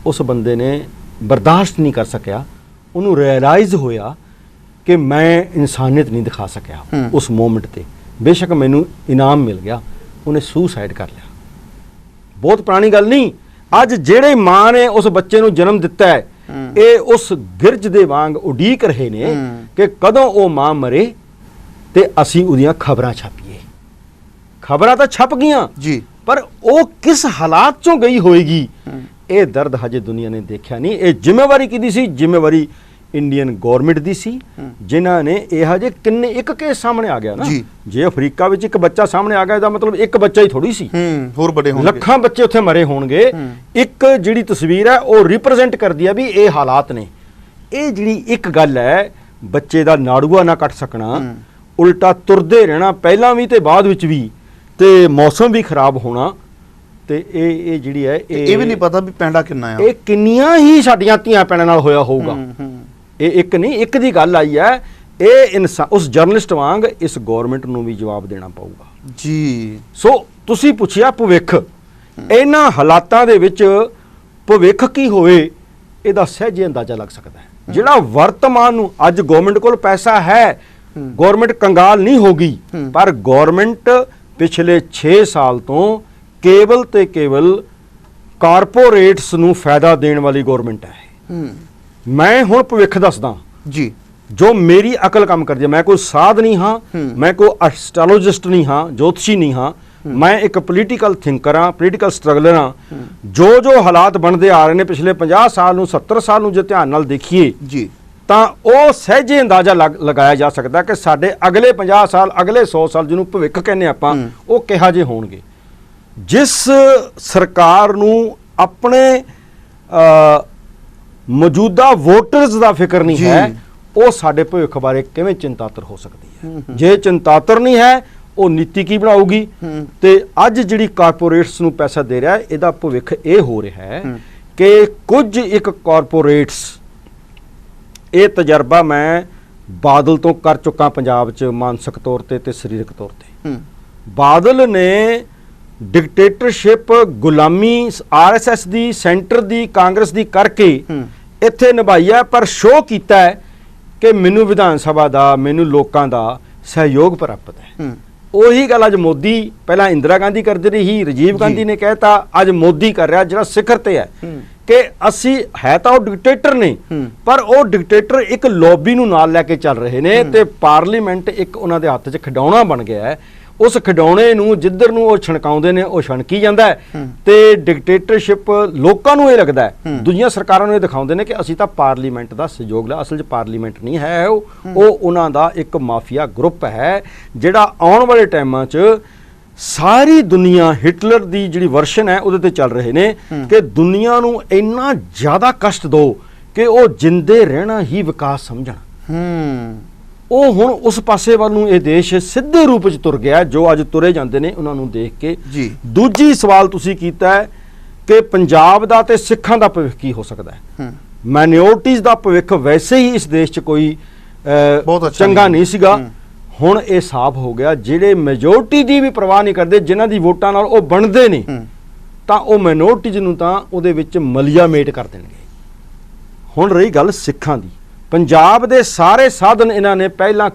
B: ਉਸ ਬੰਦੇ ਨੇ ਬਰਦਾਸ਼ਤ ਨਹੀਂ ਕਰ ਸਕਿਆ। ਉਹਨੂੰ ਰਿਅਲਾਈਜ਼ ਹੋਇਆ ਕਿ ਮੈਂ ਇਨਸਾਨੀਅਤ ਨਹੀਂ ਦਿਖਾ ਸਕਿਆ ਉਸ ਮੂਮੈਂਟ ਤੇ। ਬੇਸ਼ੱਕ ਮੈਨੂੰ ਇਨਾਮ ਮਿਲ ਗਿਆ, ਉਹਨੇ ਸੁਸਾਈਡ ਕਰ ਲਿਆ। ਬਹੁਤ ਪੁਰਾਣੀ ਗੱਲ ਨਹੀਂ। ਅੱਜ ਜਿਹੜੇ ਮਾਂ ਨੇ ਉਸ ਬੱਚੇ ਨੂੰ ਜਨਮ ਦਿੱਤਾ ਹੈ ਇਹ ਉਸ ਗਿਰਜ ਦੇ ਵਾਂਗ ਉਡੀਕ ਰਹੇ ਨੇ ਕਿ ਕਦੋਂ ਉਹ ਮਾਂ ਮਰੇ ਤੇ ਅਸੀਂ ਉਹਦੀਆਂ ਖਬਰਾਂ ਛਾਪੀਏ। ਖਬਰਾਂ ਤਾਂ ਛਪ ਗਈਆਂ ਜੀ, ਪਰ ਉਹ ਕਿਸ ਹਾਲਾਤ ਚੋਂ ਗਈ ਹੋਏਗੀ ਇਹ ਦਰਦ ਹਜੇ ਦੁਨੀਆ ਨੇ ਦੇਖਿਆ ਨਹੀਂ। ਇਹ ਜ਼ਿੰਮੇਵਾਰੀ ਕਿਹਦੀ ਸੀ? ਜ਼ਿੰਮੇਵਾਰੀ ਇੰਡੀਅਨ ਗਵਰਨਮੈਂਟ ਦੀ ਸੀ, ਜਿਨ੍ਹਾਂ ਨੇ ਇਹ ਹਜੇ ਕਿੰਨੇ ਇੱਕ ਕੇਸ ਸਾਹਮਣੇ ਆ ਗਿਆ ਨਾ। ਜੇ ਅਫਰੀਕਾ ਵਿੱਚ ਇੱਕ ਬੱਚਾ ਸਾਹਮਣੇ ਆ ਗਿਆ ਇਹਦਾ ਮਤਲਬ ਇੱਕ ਬੱਚਾ ਹੀ ਥੋੜੀ ਸੀ,
A: ਹੋਰ ਵੱਡੇ ਹੋਣਗੇ,
B: ਲੱਖਾਂ ਬੱਚੇ ਉੱਥੇ ਮਰੇ ਹੋਣਗੇ। ਇੱਕ ਜਿਹੜੀ ਤਸਵੀਰ ਹੈ ਉਹ ਰਿਪਰੈਜ਼ੈਂਟ ਕਰਦੀ ਹੈ ਵੀ ਇਹ ਹਾਲਾਤ ਨੇ। ਇਹ ਜਿਹੜੀ ਇੱਕ ਗੱਲ ਹੈ ਬੱਚੇ ਦਾ ਨਾੜੂਆ ਨਾ ਕੱਟ ਸਕਣਾ, ਉਲਟਾ ਤੁਰਦੇ ਰਹਿਣਾ ਪਹਿਲਾਂ ਵੀ ਤੇ ਬਾਅਦ ਵਿੱਚ ਵੀ, ਤੇ ਮੌਸਮ ਵੀ ਖਰਾਬ ਹੋਣਾ, ਤੇ ਇਹ ਜਿਹੜੀ ਹੈ ਇਹ ਵੀ
A: ਨਹੀਂ ਪਤਾ ਵੀ ਪੈਂਡਾ ਕਿੰਨਾ ਆ।
B: ਇਹ ਕਿੰਨੀਆਂ ਹੀ ਸਾਡੀਆਂ ਧੀਆਂ ਭੈਣਾਂ ਨਾਲ ਹੋਇਆ ਹੋਊਗਾ। ਇਹ ਇੱਕ ਨਹੀਂ, ਇੱਕ ਦੀ ਗੱਲ ਆਈ ਹੈ। ਇਹ ਉਸ ਜਰਨਲਿਸਟ ਵਾਂਗ ਇਸ ਗਵਰਨਮੈਂਟ ਨੂੰ ਵੀ ਜਵਾਬ ਦੇਣਾ ਪਊਗਾ ਜੀ। ਸੋ ਤੁਸੀਂ ਪੁੱਛਿਆ ਭਵਿੱਖ, ਇਹਨਾਂ ਹਾਲਾਤਾਂ ਦੇ ਵਿੱਚ ਭਵਿੱਖ ਕੀ ਹੋਵੇ ਇਹਦਾ ਸਹਿਜੇ ਅੰਦਾਜ਼ਾ ਲੱਗ ਸਕਦਾ ਹੈ। ਜਿਹੜਾ ਵਰਤਮਾਨ ਨੂੰ ਅੱਜ ਗਵਰਨਮੈਂਟ ਕੋਲ ਪੈਸਾ ਹੈ, ਗਵਰਨਮੈਂਟ ਕੰਗਾਲ ਨਹੀਂ ਹੋਗੀ, ਪਰ ਗਵਰਨਮੈਂਟ ਪਿਛਲੇ 6 ਸਾਲ ਤੋਂ ਕੇਵਲ ਤੇ ਕੇਵਲ ਕਾਰਪੋਰੇਟਸ ਨੂੰ ਫਾਇਦਾ ਦੇਣ ਵਾਲੀ ਗਵਰਨਮੈਂਟ ਹੈ। ਮੈਂ ਹੁਣ ਭਵਿੱਖ ਦੱਸਦਾ ਜੀ, ਜੋ ਮੇਰੀ ਅਕਲ ਕੰਮ ਕਰਦੀ ਹੈ। ਮੈਂ ਕੋਈ ਸਾਧ ਨਹੀਂ ਹਾਂ, ਮੈਂ ਕੋਈ ਐਸਟ੍ਰੋਲੋਜਿਸਟ ਨਹੀਂ ਹਾਂ, ਜੋਤਸ਼ੀ ਨਹੀਂ ਹਾਂ, ਮੈਂ ਇੱਕ ਪੋਲੀਟੀਕਲ ਥਿੰਕਰ ਹਾਂ, ਪੋਲੀਟੀਕਲ ਸਟਰਗਲਰ ਹਾਂ। ਜੋ ਹਾਲਾਤ ਬਣਦੇ ਆ ਰਹੇ ਨੇ ਪਿਛਲੇ 50 ਸਾਲ ਨੂੰ 70 ਸਾਲ ਨੂੰ ਜੇ ਧਿਆਨ ਨਾਲ ਦੇਖੀਏ ਜੀ ਤਾਂ ਉਹ ਸਹਿਜੇ ਅੰਦਾਜ਼ਾ ਲਗਾਇਆ ਜਾ ਸਕਦਾ ਕਿ ਸਾਡੇ ਅਗਲੇ 50 ਸਾਲ ਅਗਲੇ 100 ਸਾਲ ਜਿਹਨੂੰ ਭਵਿੱਖ ਕਹਿੰਦੇ ਆਪਾਂ ਉਹ ਕਿਹਾ ਜੇ ਹੋਣਗੇ। ਜਿਸ ਸਰਕਾਰ ਨੂੰ ਆਪਣੇ ਮੌਜੂਦਾ ਵੋਟਰਸ ਦਾ ਫਿਕਰ ਨਹੀਂ ਹੈ ਉਹ ਸਾਡੇ ਭਵਿੱਖ ਬਾਰੇ ਕਿਵੇਂ ਚਿੰਤਾਤਰ ਹੋ ਸਕਦੀ ਹੈ। ਜੇ ਚਿੰਤਾਤਰ ਨਹੀਂ ਹੈ ਉਹ ਨੀਤੀ ਕੀ ਬਣਾਊਗੀ? ਤੇ ਅੱਜ ਜਿਹੜੀ ਕਾਰਪੋਰੇਟਸ ਨੂੰ ਪੈਸਾ ਦੇ ਰਿਹਾ ਇਹਦਾ ਭਵਿੱਖ ਇਹ ਹੋ ਰਿਹਾ ਹੈ ਕਿ ਕੁਝ ਇੱਕ ਕਾਰਪੋਰੇਟਸ, ਇਹ ਤਜਰਬਾ ਮੈਂ ਬਾਦਲ ਤੋਂ ਕਰ ਚੁੱਕਾ ਪੰਜਾਬ 'ਚ ਮਾਨਸਿਕ ਤੌਰ ਤੇ ਸਰੀਰਕ ਤੌਰ ਤੇ। ਬਾਦਲ ਨੇ ਡਿਕਟੇਟਰਸ਼ਿਪ, ਗੁਲਾਮੀ RSS ਦੀ, ਸੈਂਟਰ ਦੀ, ਕਾਂਗਰਸ ਦੀ ਕਰਕੇ ਇੱਥੇ ਨਿਭਾਈ ਹੈ, ਪਰ ਸ਼ੋਅ ਕੀਤਾ ਹੈ ਕਿ ਮੈਨੂੰ ਵਿਧਾਨ ਸਭਾ ਦਾ, ਮੈਨੂੰ ਲੋਕਾਂ ਦਾ ਸਹਿਯੋਗ ਪ੍ਰਾਪਤ ਹੈ। ਉਹੀ ਗੱਲ ਅੱਜ ਮੋਦੀ, ਪਹਿਲਾਂ ਇੰਦਰਾ ਗਾਂਧੀ ਕਰਦੇ ਰਹੀ, ਰਾਜੀਵ ਗਾਂਧੀ ਨੇ ਕਹਿਤਾ, ਅੱਜ ਮੋਦੀ ਕਰ ਰਿਹਾ ਜਿਹੜਾ ਸਿਖਰ ਤੇ ਹੈ ਕਿ ਅਸੀਂ ਹੈ ਤਾਂ ਉਹ ਡਿਕਟੇਟਰ ਨੇ, ਪਰ ਉਹ ਡਿਕਟੇਟਰ ਇੱਕ ਲੌਬੀ ਨੂੰ ਨਾਲ ਲੈ ਕੇ ਚੱਲ ਰਹੇ ਨੇ ਤੇ ਪਾਰਲੀਮੈਂਟ ਇੱਕ ਉਹਨਾਂ ਦੇ ਹੱਥ 'ਚ ਖਿਡੌਣਾ ਬਣ ਗਿਆ ਹੈ। ਉਸ ਖਿਡੌਣੇ ਨੂੰ ਜਿੱਧਰ ਨੂੰ ਉਹ ਛਣਕਾਉਂਦੇ ਨੇ ਉਹ ਛਣਕੀ ਜਾਂਦਾ ਹੈ ਤੇ ਡਿਕਟੇਟਰਸ਼ਿਪ ਲੋਕਾਂ ਨੂੰ ਇਹ ਲੱਗਦਾ ਹੈ, ਦੂਜੀਆਂ ਸਰਕਾਰਾਂ ਨੂੰ ਇਹ ਦਿਖਾਉਂਦੇ ਨੇ ਕਿ ਅਸੀਂ ਤਾਂ ਪਾਰਲੀਮੈਂਟ ਦਾ ਸਹਿਯੋਗ ਲਿਆ। ਅਸਲ 'ਚ ਪਾਰਲੀਮੈਂਟ ਨਹੀਂ ਹੈ, ਉਹ ਉਹਨਾਂ ਦਾ ਇੱਕ ਮਾਫੀਆ ਗਰੁੱਪ ਹੈ ਜਿਹੜਾ ਆਉਣ ਵਾਲੇ ਟਾਈਮਾਂ 'ਚ ਸਾਰੀ ਦੁਨੀਆ ਹਿਟਲਰ ਦੀ ਜਿਹੜੀ ਵਰਸ਼ਨ ਹੈ ਉਹਦੇ ਤੇ ਚੱਲ ਰਹੇ ਨੇ ਕਿ ਦੁਨੀਆ ਨੂੰ ਇੰਨਾ ਜ਼ਿਆਦਾ ਕਸ਼ਟ ਦਿਓ ਕਿ ਉਹ ਜਿੰਦੇ ਰਹਿਣਾ ਹੀ ਵਿਕਾਸ ਸਮਝਣ। ਉਹ ਹੁਣ ਉਸ ਪਾਸੇ ਵੱਲ ਨੂੰ ਇਹ ਦੇਸ਼ ਸਿੱਧੇ ਰੂਪ ਵਿੱਚ ਤੁਰ ਗਿਆ ਜੋ ਅੱਜ ਤੁਰੇ ਜਾਂਦੇ ਨੇ ਉਹਨਾਂ ਨੂੰ ਦੇਖ ਕੇ ਜੀ। ਦੂਜੀ ਸਵਾਲ ਤੁਸੀਂ ਕੀਤਾ ਹੈ ਕਿ ਪੰਜਾਬ ਦਾ ਤੇ ਸਿੱਖਾਂ ਦਾ ਭਵਿੱਖ ਕੀ ਹੋ ਸਕਦਾ ਹੈ। ਮਾਈਨੋਰਟੀਜ਼ ਦਾ ਭਵਿੱਖ ਵੈਸੇ ਹੀ ਇਸ ਦੇਸ਼ 'ਚ ਕੋਈ ਚੰਗਾ ਨਹੀਂ ਸੀਗਾ। ਹੁਣ ਇਹ ਸਾਫ਼ ਹੋ ਗਿਆ, ਜਿਹੜੇ ਮੈਜੋਰਟੀ ਦੀ ਵੀ ਪਰਵਾਹ ਨਹੀਂ ਕਰਦੇ, ਜਿਨ੍ਹਾਂ ਦੀ ਵੋਟਾਂ ਨਾਲ ਉਹ ਬਣਦੇ ਨੇ, ਤਾਂ ਉਹ ਮਾਈਨੋਰਟੀਜ਼ ਨੂੰ ਤਾਂ ਉਹਦੇ ਵਿੱਚ ਮਲੀਆਮੇਟ ਕਰ ਦੇਣਗੇ। ਹੁਣ ਰਹੀ ਗੱਲ ਸਿੱਖਾਂ ਦੀ, ਪੰਜਾਬ ਦੇ ਸਾਰੇ ਸਾਧਨ ਇਹਨਾਂ ਨੇ ਪਹਿਲਾਂ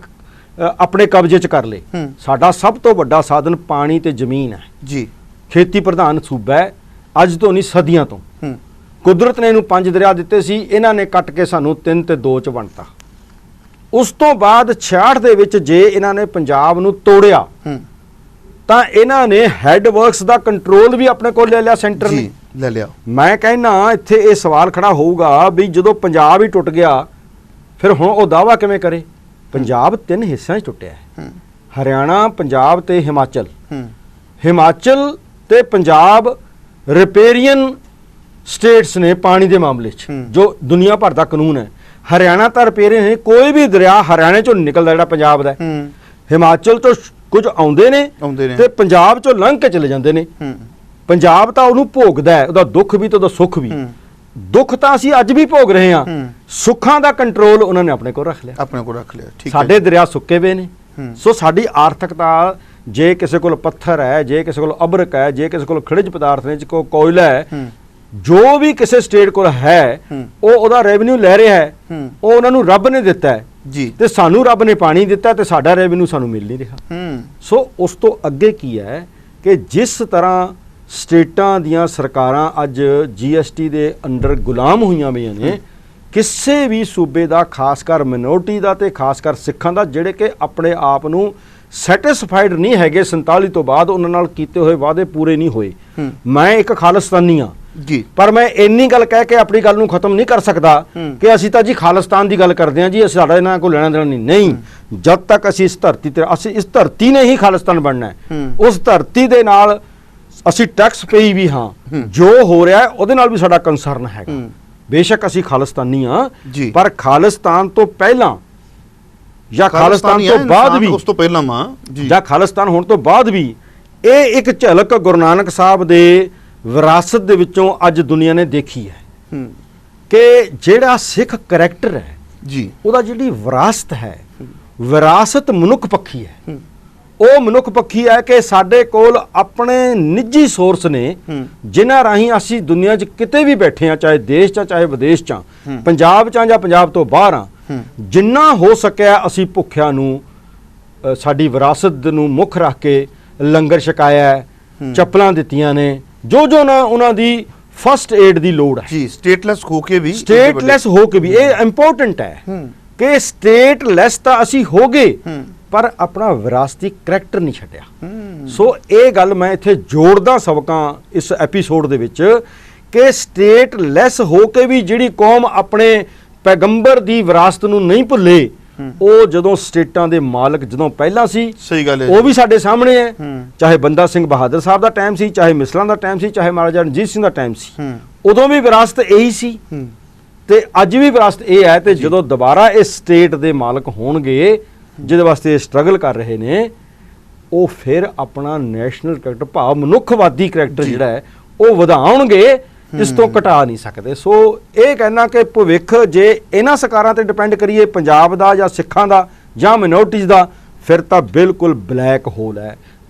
B: ਆਪਣੇ ਕਬਜ਼ੇ 'ਚ ਕਰ ਲਏ। ਸਾਡਾ ਸਭ ਤੋਂ ਵੱਡਾ ਸਾਧਨ ਪਾਣੀ ਤੇ ਜ਼ਮੀਨ ਹੈ
A: ਜੀ।
B: ਖੇਤੀ ਪ੍ਰਧਾਨ ਸੂਬਾ ਹੈ, ਅੱਜ ਤੋਂ ਨਹੀਂ ਸਦੀਆਂ ਤੋਂ। ਕੁਦਰਤ ਨੇ ਇਹਨੂੰ 5 ਦਰਿਆ ਦਿੱਤੇ ਸੀ, ਇਹਨਾਂ ਨੇ ਕੱਟ ਕੇ ਸਾਨੂੰ 3 ਤੇ 2 ਚ ਵੰਡਤਾ। ਉਸ ਤੋਂ ਬਾਅਦ 66 ਦੇ ਵਿੱਚ ਜੇ ਇਹਨਾਂ ਨੇ ਪੰਜਾਬ ਨੂੰ ਤੋੜਿਆ ਤਾਂ ਇਹਨਾਂ ਨੇ ਹੈੱਡ ਵਰਕਸ ਦਾ ਕੰਟਰੋਲ ਵੀ ਆਪਣੇ ਕੋਲ ਲੈ ਲਿਆ ਸੈਂਟਰ ਨੇ।
A: ਲੈ ਲਿਆ।
B: ਮੈਂ ਕਹਿੰਦਾ ਇੱਥੇ ਇਹ ਸਵਾਲ ਖੜਾ ਹੋਊਗਾ ਵੀ ਜਦੋਂ ਪੰਜਾਬ ਹੀ ਟੁੱਟ ਗਿਆ ਫਿਰ ਹੁਣ ਉਹ ਦਾਅਵਾ ਕਿਵੇਂ ਕਰੇ? ਪੰਜਾਬ 3 ਹਿੱਸਿਆਂ 'ਚ ਟੁੱਟਿਆ ਹੈ, ਹਰਿਆਣਾ, ਪੰਜਾਬ ਤੇ ਹਿਮਾਚਲ। ਹਿਮਾਚਲ ਤੇ ਪੰਜਾਬ ਰਿਪੇਰੀਅਨ ਸਟੇਟਸ ਨੇ ਪਾਣੀ ਦੇ ਮਾਮਲੇ 'ਚ, ਜੋ ਦੁਨੀਆ ਭਰ ਦਾ ਕਾਨੂੰਨ ਹੈ। ਹਰਿਆਣਾ ਤਾਂ ਰਿਪੇਰੀਅਨ ਹੈ, ਕੋਈ ਵੀ ਦਰਿਆ ਹਰਿਆਣੇ 'ਚੋਂ ਨਿਕਲਦਾ ਜਿਹੜਾ ਪੰਜਾਬ ਦਾ। ਹਿਮਾਚਲ ਤੋਂ ਕੁਝ ਆਉਂਦੇ ਨੇ ਤੇ ਪੰਜਾਬ 'ਚੋਂ ਲੰਘ ਕੇ ਚਲੇ ਜਾਂਦੇ ਨੇ। ਪੰਜਾਬ ਤਾਂ ਉਹਨੂੰ ਭੋਗਦਾ ਹੈ, ਉਹਦਾ ਦੁੱਖ ਵੀ ਤੇ ਉਹਦਾ ਸੁੱਖ ਵੀ। ਦੁੱਖ ਤਾਂ ਅਸੀਂ ਅੱਜ ਵੀ ਭੋਗ ਰਹੇ ਹਾਂ, ਸੁੱਖਾਂ ਦਾ ਕੰਟਰੋਲ ਉਹਨਾਂ ਨੇ ਆਪਣੇ ਕੋਲ ਰੱਖ ਲਿਆ।
A: ਆਪਣੇ ਕੋਲ ਰੱਖ ਲਿਆ, ਠੀਕ ਹੈ।
B: ਸਾਡੇ ਦਰਿਆ ਸੁੱਕੇ ਵੇ ਨੇ। ਸੋ ਸਾਡੀ ਆਰਥਿਕਤਾ, ਜੇ ਕਿਸੇ ਕੋਲ ਪੱਥਰ ਹੈ, ਜੇ ਕਿਸੇ ਕੋਲ ਅਬਰਕ ਹੈ, ਜੇ ਕਿਸੇ ਕੋਲ ਖਣਿਜ ਪਦਾਰਥ ਨੇ, ਕੋਈ ਕੋਇਲਾ ਹੈ, ਜੋ ਵੀ ਕਿਸੇ ਸਟੇਟ ਕੋਲ ਹੈ ਉਹ ਉਹਦਾ ਰੈਵਨਿਊ ਲੈ ਰਿਹਾ ਹੈ। ਉਹ ਉਹਨਾਂ ਨੂੰ ਰੱਬ ਨੇ ਦਿੱਤਾ ਹੈ
A: ਜੀ, ਤੇ
B: ਸਾਨੂੰ ਰੱਬ ਨੇ ਪਾਣੀ ਦਿੱਤਾ ਤੇ ਸਾਡਾ ਰੈਵਨਿਊ ਸਾਨੂੰ ਮਿਲ ਨਹੀਂ ਰਿਹਾ। ਸੋ ਉਸ ਤੋਂ ਅੱਗੇ ਕੀ ਹੈ ਕਿ ਜਿਸ ਤਰ੍ਹਾਂ ਸਟੇਟਾਂ ਦੀਆਂ ਸਰਕਾਰਾਂ ਅੱਜ GST ਦੇ ਅੰਡਰ ਗੁਲਾਮ ਹੋਈਆਂ ਹੋਈਆਂ ਨੇ, ਕਿਸੇ ਵੀ ਸੂਬੇ ਦਾ, ਖਾਸ ਕਰ ਮਿਨੋਰਟੀ ਦਾ ਤੇ ਖਾਸ ਕਰ ਸਿੱਖਾਂ ਦਾ, ਜਿਹੜੇ ਕਿ ਆਪਣੇ ਆਪ ਨੂੰ ਸੈਟਿਸਫਾਈਡ ਨਹੀਂ ਹੈਗੇ 47 ਤੋਂ ਬਾਅਦ, ਉਹਨਾਂ ਨਾਲ ਕੀਤੇ ਹੋਏ ਵਾਅਦੇ ਪੂਰੇ ਨਹੀਂ ਹੋਏ। ਮੈਂ ਇੱਕ ਖਾਲਿਸਤਾਨੀ ਹਾਂ
A: ਜੀ, ਪਰ
B: ਮੈਂ ਇੰਨੀ ਗੱਲ ਕਹਿ ਕੇ ਆਪਣੀ ਗੱਲ ਨੂੰ ਖਤਮ ਨਹੀਂ ਕਰ ਸਕਦਾ ਕਿ ਅਸੀਂ ਤਾਂ ਜੀ ਖਾਲਿਸਤਾਨ ਦੀ ਗੱਲ ਕਰਦੇ ਹਾਂ ਜੀ, ਸਾਡਾ ਇਹਨਾਂ ਕੋਲ ਲੈਣਾ ਦੇਣਾ ਨਹੀਂ। ਜਦ ਤੱਕ ਅਸੀਂ ਇਸ ਧਰਤੀ ਤੇ, ਅਸੀਂ ਇਸ ਧਰਤੀ ਨੇ ਹੀ ਖਾਲਿਸਤਾਨ ਬਣਨਾ ਹੈ। ਉਸ ਧਰਤੀ ਦੇ ਨਾਲ ਅਸੀਂ ਟੈਕਸ ਪੇਈ ਵੀ ਹਾਂ, ਜੋ ਹੋ ਰਿਹਾ ਹੈ ਉਹਦੇ ਨਾਲ ਵੀ ਸਾਡਾ ਕੰਸਰਨ ਹੈਗਾ। ਬੇਸ਼ੱਕ ਅਸੀਂ ਖਾਲਿਸਤਾਨੀ ਹਾਂ, ਪਰ ਖਾਲਿਸਤਾਨ ਤੋਂ ਪਹਿਲਾਂ ਜਾਂ ਖਾਲਿਸਤਾਨ ਤੋਂ ਬਾਅਦ ਵੀ,
A: ਉਸ ਤੋਂ ਪਹਿਲਾਂ
B: ਜਾਂ ਖਾਲਿਸਤਾਨ ਹੋਣ ਤੋਂ ਬਾਅਦ ਵੀ, ਇਹ ਇੱਕ ਝਲਕ ਗੁਰੂ ਨਾਨਕ ਸਾਹਿਬ ਦੇ ਵਿਰਾਸਤ ਦੇ ਵਿੱਚੋਂ ਅੱਜ ਦੁਨੀਆ ਨੇ ਦੇਖੀ ਹੈ ਕਿ ਜਿਹੜਾ ਸਿੱਖ ਕਰੈਕਟਰ ਹੈ
A: ਜੀ, ਉਹਦਾ
B: ਜਿਹੜੀ ਵਿਰਾਸਤ ਹੈ, ਵਿਰਾਸਤ ਮਨੁੱਖ ਪੱਖੀ ਹੈ। ਉਹ ਮਨੁੱਖ ਪੱਖੀ ਹੈ ਕਿ ਸਾਡੇ ਕੋਲ ਆਪਣੇ ਨਿੱਜੀ ਸੋਰਸ ਨੇ, ਜਿਨ੍ਹਾਂ ਰਾਹੀਂ ਅਸੀਂ ਦੁਨੀਆ 'ਚ ਕਿਤੇ ਵੀ ਬੈਠੇ ਹਾਂ, ਚਾਹੇ ਦੇਸ਼ 'ਚ ਚਾਹੇ ਵਿਦੇਸ਼ 'ਚ, ਪੰਜਾਬ 'ਚ ਜਾਂ ਪੰਜਾਬ ਤੋਂ ਬਾਹਰ ਹਾਂ, ਜਿੰਨਾ ਹੋ ਸਕਿਆ ਅਸੀਂ ਭੁੱਖਿਆਂ ਨੂੰ, ਸਾਡੀ ਵਿਰਾਸਤ ਨੂੰ ਮੁੱਖ ਰੱਖ ਕੇ ਲੰਗਰ ਛਕਾਇਆ, ਚੱਪਲਾਂ ਦਿੱਤੀਆਂ ਨੇ, ਜੋ ਨਾ ਉਹਨਾਂ ਦੀ ਫਸਟ ਏਡ ਦੀ ਲੋੜ ਹੈ
A: ਜੀ। ਸਟੇਟਲੈਸ ਹੋ ਕੇ ਵੀ,
B: ਇਹ ਇੰਪੋਰਟੈਂਟ ਹੈ ਕਿ ਸਟੇਟਲੈਸ ਤਾਂ ਅਸੀਂ ਹੋ ਗਏ ਪਰ ਆਪਣਾ ਵਿਰਾਸਤੀ ਕਰੈਕਟਰ ਨਹੀਂ ਛੱਡਿਆ। ਸੋ ਇਹ ਗੱਲ ਮੈਂ ਇੱਥੇ ਜੋੜਦਾ ਸਬਕਾਂ ਇਸ ਐਪੀਸੋਡ ਦੇ ਵਿੱਚ ਕਿ ਸਟੇਟਲੈਸ ਹੋ ਕੇ ਵੀ ਜਿਹੜੀ ਕੌਮ ਆਪਣੇ ਪੈਗੰਬਰ ਦੀ ਵਿਰਾਸਤ ਨੂੰ ਨਹੀਂ ਭੁੱਲੇ, ਉਹ ਜਦੋਂ ਸਟੇਟਾਂ ਦੇ ਮਾਲਕ ਜਦੋਂ ਪਹਿਲਾਂ ਸੀ,
A: ਸਹੀ ਗੱਲ ਹੈ,
B: ਉਹ ਵੀ ਸਾਡੇ ਸਾਹਮਣੇ ਹੈ। ਚਾਹੇ ਬੰਦਾ ਸਿੰਘ ਬਹਾਦਰ ਸਾਹਿਬ ਦਾ ਟਾਈਮ ਸੀ, ਚਾਹੇ ਮਿਸਲਾਂ ਦਾ ਟਾਈਮ ਸੀ, ਚਾਹੇ ਮਹਾਰਾਜਾ ਰਣਜੀਤ ਸਿੰਘ ਦਾ ਟਾਈਮ ਸੀ, ਉਦੋਂ ਵੀ ਵਿਰਾਸਤ ਇਹੀ ਸੀ ਤੇ ਅੱਜ ਵੀ ਵਿਰਾਸਤ ਇਹ ਹੈ। ਤੇ ਜਦੋਂ ਦੁਬਾਰਾ ਇਸ ਸਟੇਟ ਦੇ ਮਾਲਕ ਹੋਣਗੇ ਜਿਹਦੇ ਵਾਸਤੇ ਇਹ ਸਟਰਗਲ ਕਰ ਰਹੇ ਨੇ, ਉਹ ਫਿਰ ਆਪਣਾ ਨੈਸ਼ਨਲ ਕਰੈਕਟਰ, ਭਾਵ ਮਨੁੱਖਵਾਦੀ ਕਰੈਕਟਰ ਜਿਹੜਾ ਹੈ ਉਹ ਵਧਾਉਣਗੇ, ਇਸ ਤੋਂ ਘਟਾ ਨਹੀਂ ਸਕਦੇ। ਸੋ ਇਹ ਕਹਿਣਾ ਕਿ ਭਵਿੱਖ ਜੇ ਇਹਨਾਂ ਸਰਕਾਰਾਂ ਤੇ ਡਿਪੈਂਡ ਕਰੀਏ, ਪੰਜਾਬ ਦਾ ਜਾਂ ਸਿੱਖਾਂ ਦਾ ਜਾਂ ਮਿਨੋਰਟੀਜ਼ ਦਾ, ਫਿਰ ਤਾਂ ਬਿਲਕੁਲ ਬਲੈਕ ਹੋਲ ਹੈ।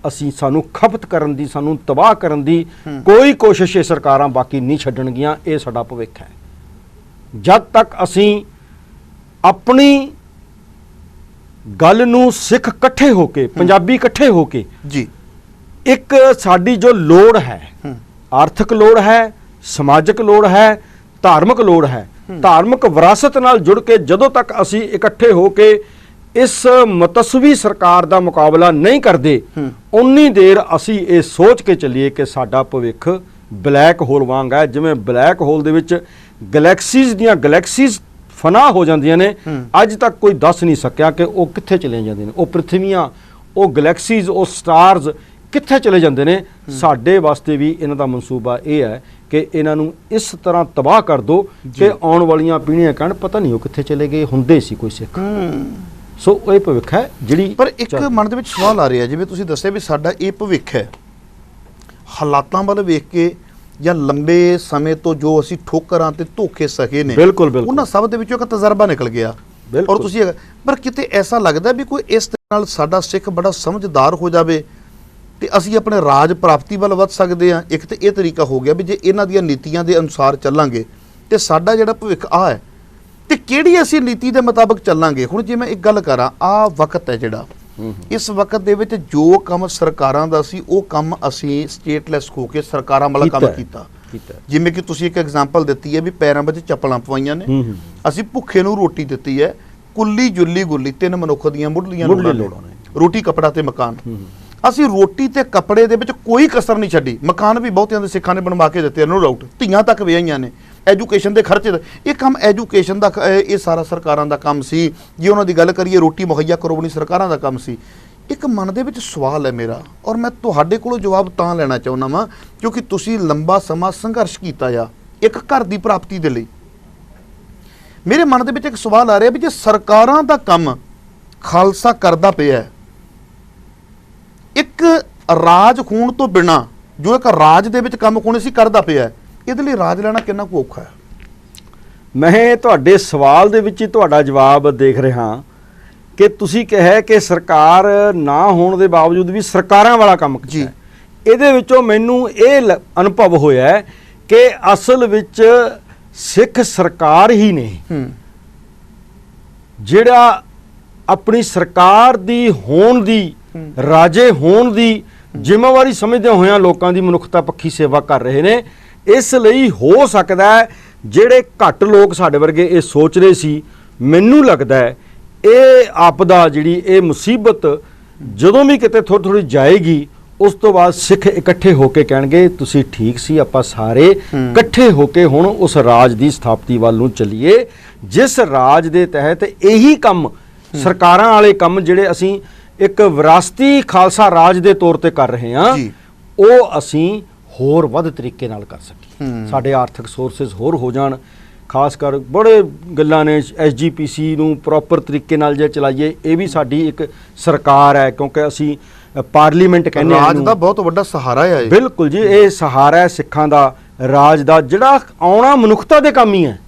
B: ਸਾਨੂੰ ਖਪਤ ਕਰਨ ਦੀ, ਸਾਨੂੰ ਤਬਾਹ ਕਰਨ ਦੀ ਕੋਈ ਕੋਸ਼ਿਸ਼ ਇਹ ਸਰਕਾਰਾਂ ਬਾਕੀ ਨਹੀਂ ਛੱਡਣਗੀਆਂ। ਇਹ ਸਾਡਾ ਭਵਿੱਖ ਹੈ। ਜਦ ਤੱਕ ਅਸੀਂ ਆਪਣੀ ਗੱਲ ਨੂੰ ਸਿੱਖ ਇਕੱਠੇ ਹੋ ਕੇ, ਪੰਜਾਬੀ ਇਕੱਠੇ ਹੋ ਕੇ
A: ਜੀ,
B: ਇੱਕ ਸਾਡੀ ਜੋ ਲੋੜ ਹੈ, ਆਰਥਿਕ ਲੋੜ ਹੈ, ਸਮਾਜਿਕ ਲੋੜ ਹੈ, ਧਾਰਮਿਕ ਲੋੜ ਹੈ, ਧਾਰਮਿਕ ਵਿਰਾਸਤ ਨਾਲ ਜੁੜ ਕੇ ਜਦੋਂ ਤੱਕ ਅਸੀਂ ਇਕੱਠੇ ਹੋ ਕੇ ਇਸ ਮਤਸਵੀ ਸਰਕਾਰ ਦਾ ਮੁਕਾਬਲਾ ਨਹੀਂ ਕਰਦੇ, ਉਨੀ ਦੇਰ ਅਸੀਂ ਇਹ ਸੋਚ ਕੇ ਚੱਲੀਏ ਕਿ ਸਾਡਾ ਭਵਿੱਖ ਬਲੈਕ ਹੋਲ ਵਾਂਗ ਹੈ। ਜਿਵੇਂ ਬਲੈਕ ਹੋਲ ਦੇ ਵਿੱਚ ਗਲੈਕਸੀਜ਼ ਫਨਾਹ ਹੋ ਜਾਂਦੀਆਂ ਨੇ, ਅੱਜ ਤੱਕ ਕੋਈ ਦੱਸ ਨਹੀਂ ਸਕਿਆ ਕਿ ਉਹ ਕਿੱਥੇ ਚਲੇ ਜਾਂਦੇ ਨੇ, ਉਹ ਪ੍ਰਿਥਵੀਆਂ, ਉਹ ਗਲੈਕਸੀਜ਼, ਉਹ ਸਟਾਰਜ਼ ਕਿੱਥੇ ਚਲੇ ਜਾਂਦੇ ਨੇ। ਸਾਡੇ ਵਾਸਤੇ ਵੀ ਇਹਨਾਂ ਦਾ ਮਨਸੂਬਾ ਇਹ ਹੈ ਕਿ ਇਹਨਾਂ ਨੂੰ ਇਸ ਤਰ੍ਹਾਂ ਤਬਾਹ ਕਰ ਦਿਓ ਕਿ ਆਉਣ ਵਾਲੀਆਂ ਪੀੜ੍ਹੀਆਂ ਕਹਿਣ ਪਤਾ ਨਹੀਂ ਉਹ ਕਿੱਥੇ ਚਲੇ ਗਏ ਹੁੰਦੇ ਸੀ ਕੋਈ ਸਿੱਖ। ਸੋ ਇਹ ਭਵਿੱਖ ਹੈ ਜਿਹੜੀ।
A: ਪਰ ਇੱਕ ਮਨ ਦੇ ਵਿੱਚ ਸਵਾਲ ਆ ਰਿਹਾ, ਜਿਵੇਂ ਤੁਸੀਂ ਦੱਸਿਆ ਵੀ ਸਾਡਾ ਇਹ ਭਵਿੱਖ ਹੈ, ਹਾਲਾਤਾਂ ਵੱਲ ਵੇਖ ਕੇ ਜਾਂ ਲੰਬੇ ਸਮੇਂ ਤੋਂ ਜੋ ਅਸੀਂ ਠੋਕਰਾਂ ਤੇ ਧੋਖੇ ਸਹੇ ਨੇ,
B: ਬਿਲਕੁਲ
A: ਉਹਨਾਂ ਸਭ ਦੇ ਵਿੱਚੋਂ ਇੱਕ ਤਜਰਬਾ ਨਿਕਲ ਗਿਆ। ਔਰ ਤੁਸੀਂ ਪਰ ਕਿਤੇ ਐਸਾ ਲੱਗਦਾ ਵੀ ਕੋਈ ਇਸ ਨਾਲ ਸਾਡਾ ਸਿੱਖ ਬੜਾ ਸਮਝਦਾਰ ਹੋ ਜਾਵੇ ਤੇ ਅਸੀਂ ਆਪਣੇ ਰਾਜ ਪ੍ਰਾਪਤੀ ਵੱਲ ਵੱਧ ਸਕਦੇ ਹਾਂ। ਇੱਕ ਤੇ ਇਹ ਤਰੀਕਾ ਹੋ ਗਿਆ ਵੀ ਜੇ ਇਹਨਾਂ ਦੀਆਂ ਨੀਤੀਆਂ ਦੇ ਅਨੁਸਾਰ ਚੱਲਾਂਗੇ ਤੇ ਸਾਡਾ ਜਿਹੜਾ ਭਵਿੱਖ ਆ ਹੈ ਤੇ ਕਿਹੜੀ ਅਸੀਂ ਨੀਤੀ ਦੇ ਮੁਤਾਬਕ ਚੱਲਾਂਗੇ। ਹੁਣ ਜੇ ਮੈਂ ਇੱਕ ਗੱਲ ਕਰਾਂ, ਆ ਵਕਤ ਹੈ ਜਿਹੜਾ, ਇਸ ਵਕਤ ਦੇ ਵਿੱਚ ਜੋ ਕੰਮ ਸਰਕਾਰਾਂ ਦਾ ਸੀ ਉਹ ਕੰਮ ਅਸੀਂ ਸਟੇਟਲੈਸ ਹੋ ਕੇ ਸਰਕਾਰਾਂ ਵਾਲਾ ਕੰਮ ਕੀਤਾ। ਜਿਵੇਂ ਕਿ ਤੁਸੀਂ ਇੱਕ ਐਗਜ਼ਾਮਪਲ ਦਿੱਤੀ ਹੈ ਵੀ ਪੈਰਾਂ ਵਿੱਚ ਚੱਪਲਾਂ ਪਵਾਈਆਂ ਨੇ, ਅਸੀਂ ਭੁੱਖੇ ਨੂੰ ਰੋਟੀ ਦਿੱਤੀ ਹੈ, ਕੁੱਲੀ ਜੁੱਲੀ ਗੁੱਲੀ, 3 ਮਨੁੱਖ ਦੀਆਂ ਮੁੱਢਲੀਆਂ ਲੋੜਾਂ ਨੇ, ਰੋਟੀ ਕੱਪੜਾ ਤੇ ਮਕਾਨ। ਅਸੀਂ ਰੋਟੀ ਤੇ ਕੱਪੜੇ ਦੇ ਵਿੱਚ ਕੋਈ ਕਸਰ ਨਹੀਂ ਛੱਡੀ। ਮਕਾਨ ਵੀ ਬਹੁਤਿਆਂ ਦੇ ਸਿੱਖਾਂ ਨੇ ਬਣਵਾ ਕੇ ਦਿੱਤੇ, ਨੋ ਡਾਊਟ, ਧੀਆਂ ਤੱਕ ਵਿਆਹੀਆਂ ਨੇ, ਐਜੂਕੇਸ਼ਨ ਦੇ ਖਰਚੇ ਦਾ ਇਹ ਕੰਮ, ਐਜੂਕੇਸ਼ਨ ਦਾ ਇਹ ਸਾਰਾ ਸਰਕਾਰਾਂ ਦਾ ਕੰਮ ਸੀ। ਜੇ ਉਹਨਾਂ ਦੀ ਗੱਲ ਕਰੀਏ ਰੋਟੀ ਮੁਹੱਈਆ ਕਰਵਾਉਣੀ ਸਰਕਾਰਾਂ ਦਾ ਕੰਮ ਸੀ। ਇੱਕ ਮਨ ਦੇ ਵਿੱਚ ਸਵਾਲ ਹੈ ਮੇਰਾ, ਔਰ ਮੈਂ ਤੁਹਾਡੇ ਕੋਲੋਂ ਜਵਾਬ ਤਾਂ ਲੈਣਾ ਚਾਹੁੰਦਾ ਵਾਂ ਕਿਉਂਕਿ ਤੁਸੀਂ ਲੰਬਾ ਸਮਾਂ ਸੰਘਰਸ਼ ਕੀਤਾ ਆ ਇੱਕ ਘਰ ਦੀ ਪ੍ਰਾਪਤੀ ਦੇ ਲਈ। ਮੇਰੇ ਮਨ ਦੇ ਵਿੱਚ ਇੱਕ ਸਵਾਲ ਆ ਰਿਹਾ ਵੀ ਜੇ ਸਰਕਾਰਾਂ ਦਾ ਕੰਮ ਖਾਲਸਾ ਕਰਦਾ ਪਿਆ, ਇੱਕ ਰਾਜ ਖੂਨ ਤੋਂ ਬਿਨਾਂ ਜੋ ਇੱਕ ਰਾਜ ਦੇ ਵਿੱਚ ਕੰਮ ਖੂਨ ਸੀ ਕਰਦਾ ਪਿਆ, ਇਹਦੇ ਲਈ ਰਾਜ ਲੈਣਾ ਕਿੰਨਾ ਕੁ ਔਖਾ ਹੈ?
B: ਮੈਂ ਤੁਹਾਡੇ ਸਵਾਲ ਦੇ ਵਿੱਚ ਹੀ ਤੁਹਾਡਾ ਜਵਾਬ ਦੇਖ ਰਿਹਾ ਕਿ ਤੁਸੀਂ ਕਿਹਾ ਕਿ ਸਰਕਾਰ ਨਾ ਹੋਣ ਦੇ ਬਾਵਜੂਦ ਵੀ ਸਰਕਾਰਾਂ ਵਾਲਾ ਕੰਮ ਕੀਤਾ ਹੈ। ਇਹਦੇ ਵਿੱਚੋਂ ਮੈਨੂੰ ਇਹ ਅਨੁਭਵ ਹੋਇਆ ਕਿ ਅਸਲ ਵਿੱਚ ਸਿੱਖ ਸਰਕਾਰ ਹੀ ਨੇ ਜਿਹੜਾ ਆਪਣੀ ਸਰਕਾਰ ਦੀ ਹੋਣ ਦੀ, ਰਾਜੇ ਹੋਣ ਦੀ ਜ਼ਿੰਮੇਵਾਰੀ ਸਮਝਦੇ ਹੋਇਆਂ ਲੋਕਾਂ ਦੀ ਮਨੁੱਖਤਾ ਪੱਖੀ ਸੇਵਾ ਕਰ ਰਹੇ ਨੇ। ਇਸ ਲਈ ਹੋ ਸਕਦਾ ਹੈ ਜਿਹੜੇ ਘੱਟ ਲੋਕ ਸਾਡੇ ਵਰਗੇ ਇਹ ਸੋਚ ਰਹੇ ਸੀ, ਮੈਨੂੰ ਲੱਗਦਾ ਹੈ ਇਹ ਆਪਦਾ ਜਿਹੜੀ ਇਹ ਮੁਸੀਬਤ ਜਦੋਂ ਵੀ ਕਿਤੇ ਥੋੜ੍ਹੀ ਥੋੜ੍ਹੀ ਜਾਏਗੀ, ਉਸ ਤੋਂ ਬਾਅਦ ਸਿੱਖ ਇਕੱਠੇ ਹੋ ਕੇ ਕਹਿਣਗੇ ਤੁਸੀਂ ਠੀਕ ਸੀ, ਆਪਾਂ ਸਾਰੇ ਇਕੱਠੇ ਹੋ ਕੇ ਹੁਣ ਉਸ ਰਾਜ ਦੀ ਸਥਾਪਤੀ ਵੱਲ ਨੂੰ ਚੱਲੀਏ, ਜਿਸ ਰਾਜ ਦੇ ਤਹਿਤ ਇਹੀ ਕੰਮ ਸਰਕਾਰਾਂ ਵਾਲੇ ਕੰਮ ਜਿਹੜੇ ਅਸੀਂ ਇੱਕ ਵਿਰਾਸਤੀ ਖਾਲਸਾ ਰਾਜ ਦੇ ਤੌਰ ਤੇ ਕਰ ਰਹੇ ਹਾਂ, ਉਹ ਅਸੀਂ ਹੋਰ ਵੱਧ ਤਰੀਕੇ ਨਾਲ ਕਰ ਸਕੀਏ। ਸਾਡੇ ਆਰਥਿਕ ਸੋਰਸਿਸ ਹੋਰ ਹੋ ਜਾਣ, ਖਾਸ ਕਰ ਬੜੇ ਗੱਲਾਂ ਨੇ SGPC ਨੂੰ ਪ੍ਰੋਪਰ ਤਰੀਕੇ ਨਾਲ ਜੇ ਚਲਾਈਏ, ਇਹ ਵੀ ਸਾਡੀ ਇੱਕ ਸਰਕਾਰ ਹੈ ਕਿਉਂਕਿ ਅਸੀਂ ਪਾਰਲੀਮੈਂਟ ਕਹਿੰਦੇ ਹਾਂ, ਰਾਜ
A: ਦਾ ਬਹੁਤ ਵੱਡਾ ਸਹਾਰਾ ਹੈ।
B: ਬਿਲਕੁਲ ਜੀ, ਇਹ ਸਹਾਰਾ ਹੈ ਸਿੱਖਾਂ ਦਾ, ਰਾਜ ਦਾ, ਜਿਹੜਾ ਆਉਣਾ ਮਨੁੱਖਤਾ ਦੇ ਕੰਮ ਹੀ ਹੈ।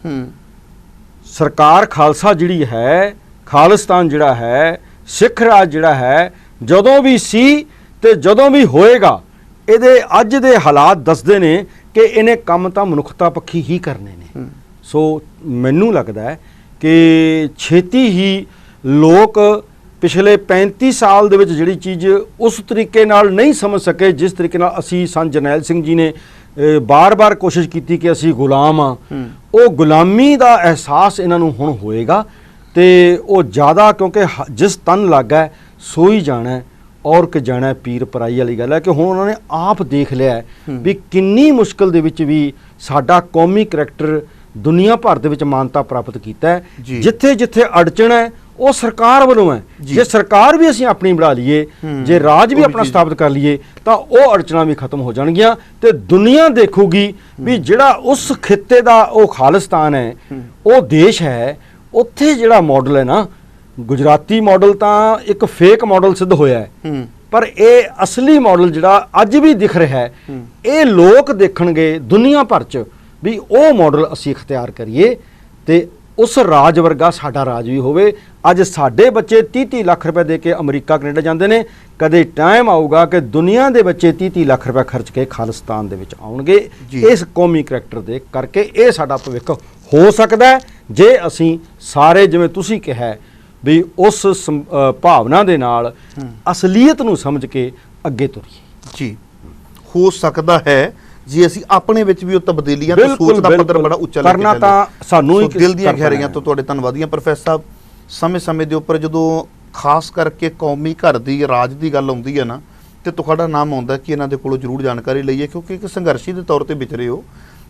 B: ਸਰਕਾਰ ਖਾਲਸਾ ਜਿਹੜੀ ਹੈ, ਖਾਲਿਸਤਾਨ ਜਿਹੜਾ ਹੈ, ਸਿੱਖ ਰਾਜ ਜਿਹੜਾ ਹੈ, ਜਦੋਂ ਵੀ ਸੀ ਤੇ ਜਦੋਂ ਵੀ ਹੋਏਗਾ, ਇਹਦੇ ਅੱਜ ਦੇ ਹਾਲਾਤ ਦੱਸਦੇ ਨੇ ਕਿ ਇਹਨੇ ਕੰਮ ਤਾਂ ਮਨੁੱਖਤਾ ਪੱਖੀ ਹੀ ਕਰਨੇ ਨੇ। ਸੋ ਮੈਨੂੰ ਲੱਗਦਾ ਹੈ ਕਿ ਛੇਤੀ ਹੀ ਲੋਕ ਪਿਛਲੇ 35 ਸਾਲ ਦੇ ਵਿੱਚ ਜਿਹੜੀ ਚੀਜ਼ ਉਸ ਤਰੀਕੇ ਨਾਲ ਨਹੀਂ ਸਮਝ ਸਕੇ ਜਿਸ ਤਰੀਕੇ ਨਾਲ ਅਸੀਂ ਸੰਤ ਜਰਨੈਲ ਸਿੰਘ ਜੀ ਨੇ ਬਾਰ-ਬਾਰ ਕੋਸ਼ਿਸ਼ ਕੀਤੀ ਕਿ ਅਸੀਂ ਗੁਲਾਮ ਹਾਂ, ਉਹ ਗੁਲਾਮੀ ਦਾ ਅਹਿਸਾਸ ਇਹਨਾਂ ਨੂੰ ਹੁਣ ਹੋਏਗਾ ਤੇ ਉਹ ਜ਼ਿਆਦਾ, ਕਿਉਂਕਿ ਜਿਸ ਤਨ ਲੱਗਾ ਸੋਈ ਜਾਣਾ ਔਰ ਕਿ ਜਾਣਾ ਪੀਰ ਪਰਾਈ ਵਾਲੀ ਗੱਲ ਹੈ ਕਿ ਹੁਣ ਉਹਨਾਂ ਨੇ ਆਪ ਦੇਖ ਲਿਆ ਵੀ ਕਿੰਨੀ ਮੁਸ਼ਕਲ ਦੇ ਵਿੱਚ ਵੀ ਸਾਡਾ ਕੌਮੀ ਕਰੈਕਟਰ ਦੁਨੀਆ ਭਰ ਦੇ ਵਿੱਚ ਮਾਨਤਾ ਪ੍ਰਾਪਤ ਕੀਤਾ ਹੈ। ਜਿੱਥੇ ਜਿੱਥੇ ਅੜਚਣ ਹੈ ਉਹ ਸਰਕਾਰ ਵੱਲੋਂ ਹੈ। ਜੇ ਸਰਕਾਰ ਵੀ ਅਸੀਂ ਆਪਣੀ ਬਣਾ ਲਈਏ, ਜੇ ਰਾਜ ਵੀ ਆਪਣਾ ਸਥਾਪਿਤ ਕਰ ਲਈਏ, ਤਾਂ ਉਹ ਅੜਚਣਾਂ ਵੀ ਖਤਮ ਹੋ ਜਾਣਗੀਆਂ ਤੇ ਦੁਨੀਆ ਦੇਖੂਗੀ ਵੀ ਜਿਹੜਾ ਉਸ ਖਿੱਤੇ ਦਾ ਉਹ ਖਾਲਿਸਤਾਨ ਹੈ, ਉਹ ਦੇਸ਼ ਹੈ, ਉੱਥੇ ਜਿਹੜਾ ਮਾਡਲ ਹੈ ਨਾ, ਗੁਜਰਾਤੀ ਮਾਡਲ ਤਾਂ ਇੱਕ ਫੇਕ ਮਾਡਲ ਸਿੱਧ ਹੋਇਆ ਹੈ, ਪਰ ਇਹ ਅਸਲੀ ਮਾਡਲ ਜਿਹੜਾ ਅੱਜ ਵੀ ਦਿਖ ਰਿਹਾ ਹੈ, ਇਹ ਲੋਕ ਦੇਖਣਗੇ ਦੁਨੀਆ ਭਰ 'ਚ ਵੀ ਉਹ ਮਾਡਲ ਅਸੀਂ ਇਖਤਿਆਰ ਕਰੀਏ ਤੇ ਉਸ ਰਾਜ ਵਰਗਾ ਸਾਡਾ ਰਾਜ ਵੀ ਹੋਵੇ। ਅੱਜ ਸਾਡੇ ਬੱਚੇ 30-30 ਲੱਖ ਰੁਪਏ ਦੇ ਕੇ ਅਮਰੀਕਾ ਕੈਨੇਡਾ ਜਾਂਦੇ ਨੇ, ਕਦੇ ਟਾਈਮ ਆਊਗਾ ਕਿ ਦੁਨੀਆ ਦੇ ਬੱਚੇ 30-30 ਲੱਖ ਰੁਪਏ ਖਰਚ ਕੇ ਖਾਲਿਸਤਾਨ ਦੇ ਵਿੱਚ ਆਉਣਗੇ। ਇਸ ਕੌਮੀ ਕਰੈਕਟਰ ਦੇ ਕਰਕੇ ਇਹ ਸਾਡਾ ਭਵਿੱਖ ਹੋ ਸਕਦਾ ਹੈ ਜੇ ਅਸੀਂ ਸਾਰੇ, ਜਿਵੇਂ ਤੁਸੀਂ ਕਿਹਾ ਵੀ, ਉਸ ਭਾਵਨਾ ਦੇ ਨਾਲ ਅਸਲੀਅਤ ਨੂੰ ਸਮਝ ਕੇ ਅੱਗੇ ਤੁਰੀਏ। ਜੀ, ਹੋ ਸਕਦਾ ਹੈ ਜੇ ਅਸੀਂ ਆਪਣੇ ਵਿੱਚ ਵੀ ਉਹ ਤਬਦੀਲੀਆਂ ਤੇ ਸੋਚ ਦਾ ਪੱਧਰ ਬੜਾ ਉੱਚਾ ਕਰਨਾ, ਤਾਂ ਸਾਨੂੰ ਹੀ ਦਿਲ ਦੀਆਂ ਗਹਿਰਾਈਆਂ ਤੋਂ ਤੁਹਾਡੇ ਧੰਨਵਾਦੀਆਂ ਪ੍ਰੋਫੈਸਰ ਸਾਹਿਬ। ਸਮੇਂ-ਸਮੇਂ ਦੇ ਉੱਪਰ ਜਦੋਂ ਖਾਸ ਕਰਕੇ ਕੌਮੀ ਘਰ ਦੀ, ਰਾਜ ਦੀ ਗੱਲ ਆਉਂਦੀ ਹੈ ਨਾ, ਤੇ ਤੁਹਾਡਾ ਨਾਮ ਆਉਂਦਾ ਕਿ ਇਹਨਾਂ ਦੇ ਕੋਲੋਂ ਜ਼ਰੂਰ ਜਾਣਕਾਰੀ ਲਈਏ, ਕਿਉਂਕਿ ਇੱਕ ਸੰਘਰਸ਼ੀ ਦੇ ਤੌਰ ਤੇ ਵਿਚਰੇ ਹੋ।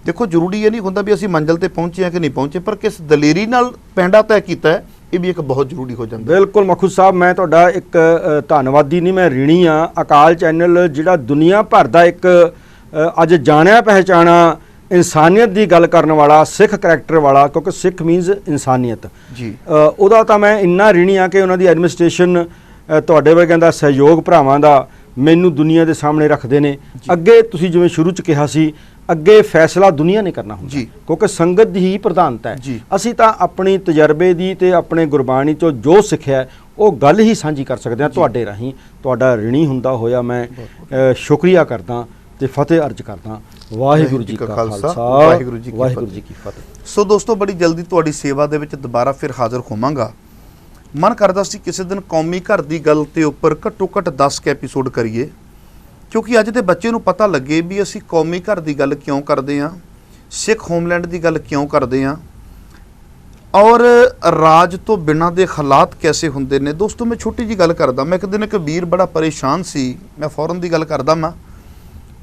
B: ਦੇਖੋ, ਜ਼ਰੂਰੀ ਇਹ ਨਹੀਂ ਹੁੰਦਾ ਵੀ ਅਸੀਂ ਮੰਜ਼ਿਲ ਤੇ ਪਹੁੰਚੇ ਹਾਂ ਕਿ ਨਹੀਂ ਪਹੁੰਚੇ, ਪਰ ਕਿਸ ਦਲੇਰੀ ਨਾਲ ਪੈਂਡਾ ਤੈਅ ਕੀਤਾ ਹੈ, ਇਹ ਵੀ ਇੱਕ ਬਹੁਤ ਜ਼ਰੂਰੀ ਹੋ ਜਾਂਦਾ। ਬਿਲਕੁਲ ਮਖੂ ਸਾਹਿਬ, ਮੈਂ ਤੁਹਾਡਾ ਇੱਕ ਧੰਨਵਾਦੀ ਨਹੀਂ, ਮੈਂ ਰਿਣੀ ਹਾਂ। ਅਕਾਲ ਚੈਨਲ ਜਿਹੜਾ ਦੁਨੀਆ ਭਰ ਦਾ ਇੱਕ ਅੱਜ ਜਾਣਿਆ ਪਹਿਚਾਣਾ ਇਨਸਾਨੀਅਤ ਦੀ ਗੱਲ ਕਰਨ ਵਾਲਾ, ਸਿੱਖ ਕਰੈਕਟਰ ਵਾਲਾ, ਕਿਉਂਕਿ ਸਿੱਖ ਮੀਨਸ ਇਨਸਾਨੀਅਤ ਜੀ, ਉਹਦਾ ਤਾਂ ਮੈਂ ਇੰਨਾ ਰਿਣੀ ਆ ਕਿ ਉਹਨਾਂ ਦੀ ਐਡਮਿਨਿਸਟ੍ਰੇਸ਼ਨ, ਤੁਹਾਡੇ ਵਰਗਿਆਂ ਦਾ ਸਹਿਯੋਗ, ਭਰਾਵਾਂ ਦਾ ਮੈਨੂੰ ਦੁਨੀਆ ਦੇ ਸਾਹਮਣੇ ਰੱਖਦੇ ਨੇ। ਅੱਗੇ ਤੁਸੀਂ ਜਿਵੇਂ ਸ਼ੁਰੂ 'ਚ ਕਿਹਾ ਸੀ, ਅੱਗੇ ਫੈਸਲਾ ਦੁਨੀਆ ਨੇ ਕਰਨਾ ਹੁੰਦਾ ਕਿਉਂਕਿ ਸੰਗਤ ਦੀ ਹੀ ਪ੍ਰਧਾਨਤਾ ਹੈ। ਅਸੀਂ ਤਾਂ ਆਪਣੀ ਤਜਰਬੇ ਦੀ ਤੇ ਆਪਣੇ ਗੁਰਬਾਣੀ 'ਚੋਂ ਜੋ ਸਿੱਖਿਆ ਉਹ ਗੱਲ ਹੀ ਸਾਂਝੀ ਕਰ ਸਕਦੇ ਹਾਂ ਤੁਹਾਡੇ ਰਾਹੀਂ। ਤੁਹਾਡਾ ਰਿਣੀ ਹੁੰਦਾ ਹੋਇਆ ਮੈਂ ਸ਼ੁਕਰੀਆ ਕਰਦਾ ਤੇ ਫਤਿਹ ਅਰਜ ਕਰਦਾ। ਵਾਹਿਗੁਰੂ ਜੀ ਕਾ ਖਾਲਸਾ, ਵਾਹਿਗੁਰੂ ਜੀ ਕੀ ਫਤਿਹ।
A: ਸੋ ਦੋਸਤੋ ਬੜੀ ਜਲਦੀ ਤੁਹਾਡੀ ਸੇਵਾ ਦੇ ਵਿੱਚ ਦੁਬਾਰਾ ਫਿਰ ਹਾਜ਼ਰ ਹੋਵਾਂਗਾ। ਮਨ ਕਰਦਾ ਸੀ ਕਿਸੇ ਦਿਨ ਕੌਮੀ ਘਰ ਦੀ ਗੱਲ ਤੇ ਉੱਪਰ ਘੱਟੋ ਘੱਟ 10 ਐਪੀਸੋਡ ਕਰੀਏ, ਕਿਉਂਕਿ ਅੱਜ ਦੇ ਬੱਚੇ ਨੂੰ ਪਤਾ ਲੱਗੇ ਵੀ ਅਸੀਂ ਕੌਮੀ ਘਰ ਦੀ ਗੱਲ ਕਿਉਂ ਕਰਦੇ ਹਾਂ, ਸਿੱਖ ਹੋਮਲੈਂਡ ਦੀ ਗੱਲ ਕਿਉਂ ਕਰਦੇ ਹਾਂ, ਔਰ ਰਾਜ ਤੋਂ ਬਿਨਾਂ ਦੇ ਹਾਲਾਤ ਕੈਸੇ ਹੁੰਦੇ ਨੇ। ਦੋਸਤੋ ਮੈਂ ਛੋਟੀ ਜੀ ਗੱਲ ਕਰਦਾ, ਮੈਂ ਇੱਕ ਦਿਨ ਇੱਕ ਵੀਰ ਬੜਾ ਪਰੇਸ਼ਾਨ ਸੀ, ਮੈਂ ਫੌਰਨ ਦੀ ਗੱਲ ਕਰਦਾ ਮੈਂ,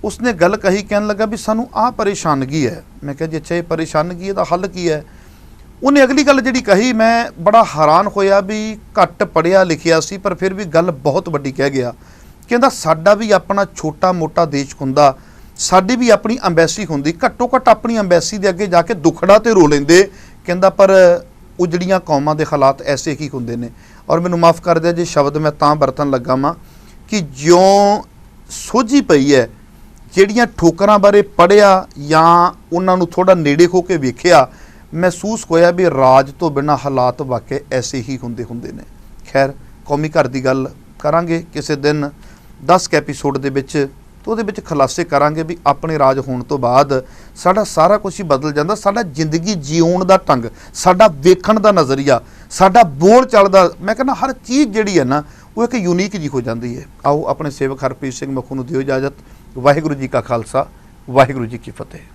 A: ਉਸਨੇ ਗੱਲ ਕਹੀ, ਕਹਿਣ ਲੱਗਾ ਵੀ ਸਾਨੂੰ ਆਹ ਪਰੇਸ਼ਾਨਗੀ ਹੈ। ਮੈਂ ਕਿਹਾ ਜੀ ਅੱਛਾ ਇਹ ਪਰੇਸ਼ਾਨਗੀ, ਇਹਦਾ ਹੱਲ ਕੀ ਹੈ? ਉਹਨੇ ਅਗਲੀ ਗੱਲ ਜਿਹੜੀ ਕਹੀ, ਮੈਂ ਬੜਾ ਹੈਰਾਨ ਹੋਇਆ ਵੀ ਘੱਟ ਪੜ੍ਹਿਆ ਲਿਖਿਆ ਸੀ ਪਰ ਫਿਰ ਵੀ ਗੱਲ ਬਹੁਤ ਵੱਡੀ ਕਹਿ ਗਿਆ। ਕਹਿੰਦਾ ਸਾਡਾ ਵੀ ਆਪਣਾ ਛੋਟਾ ਮੋਟਾ ਦੇਸ਼ ਹੁੰਦਾ, ਸਾਡੀ ਵੀ ਆਪਣੀ ਅੰਬੈਸੀ ਹੁੰਦੀ, ਘੱਟੋ ਘੱਟ ਆਪਣੀ ਅੰਬੈਸੀ ਦੇ ਅੱਗੇ ਜਾ ਕੇ ਦੁਖੜਾ ਤੇ ਰੋ ਲੈਂਦੇ। ਕਹਿੰਦਾ ਪਰ ਉਜੜੀਆਂ ਕੌਮਾਂ ਦੇ ਹਾਲਾਤ ਐਸੇ ਹੀ ਹੁੰਦੇ ਨੇ। ਔਰ ਮੈਨੂੰ ਮਾਫ ਕਰ ਦਿਆ ਜੇ ਸ਼ਬਦ ਮੈਂ ਤਾਂ ਵਰਤਣ ਲੱਗਾ ਵਾਂ ਕਿ ਜਿਉਂ ਸੋਝੀ ਪਈ ਹੈ, ਜਿਹੜੀਆਂ ਠੋਕਰਾਂ ਬਾਰੇ ਪੜ੍ਹਿਆ ਜਾਂ ਉਹਨਾਂ ਨੂੰ ਥੋੜਾ ਨੇੜੇ ਹੋ ਕੇ ਵੇਖਿਆ, ਮਹਿਸੂਸ ਹੋਇਆ ਵੀ ਰਾਜ ਤੋਂ ਬਿਨਾਂ ਹਾਲਾਤ ਵਾਕਈ ਐਸੇ ਹੀ ਹੁੰਦੇ ਨੇ। ਖੈਰ ਕੌਮੀ ਘਰ ਦੀ ਗੱਲ ਕਰਾਂਗੇ ਕਿਸੇ ਦਿਨ 10 ਐਪੀਸੋਡ ਦੇ ਵਿੱਚ, तो ਉਹਦੇ ਵਿੱਚ ਖੁਲਾਸੇ ਕਰਾਂਗੇ ਵੀ ਆਪਣੇ ਰਾਜ ਹੋਣ ਤੋਂ ਬਾਅਦ ਸਾਡਾ ਸਾਰਾ ਕੁਝ ਹੀ ਬਦਲ ਜਾਂਦਾ। ਸਾਡਾ ਜ਼ਿੰਦਗੀ ਜਿਉਣ ਦਾ ਢੰਗ, ਸਾਡਾ ਵੇਖਣ ਦਾ ਨਜ਼ਰੀਆ, ਸਾਡਾ ਬੋਲ ਚੱਲਦਾ, ਮੈਂ ਕਹਿੰਦਾ ਹਰ ਚੀਜ਼ ਜਿਹੜੀ ਹੈ ਨਾ ਉਹ ਇੱਕ ਯੂਨੀਕ ਜੀ ਹੋ ਜਾਂਦੀ ਹੈ। ਆਓ ਆਪਣੇ ਸੇਵਕ ਹਰਪ੍ਰੀਤ ਸਿੰਘ ਮੱਖੂ ਨੂੰ ਦਿਓ ਇਜਾਜ਼ਤ। ਵਾਹਿਗੁਰੂ ਜੀ ਕਾ ਖਾਲਸਾ, ਵਾਹਿਗੁਰੂ ਜੀ ਕੀ ਫਤਿਹ।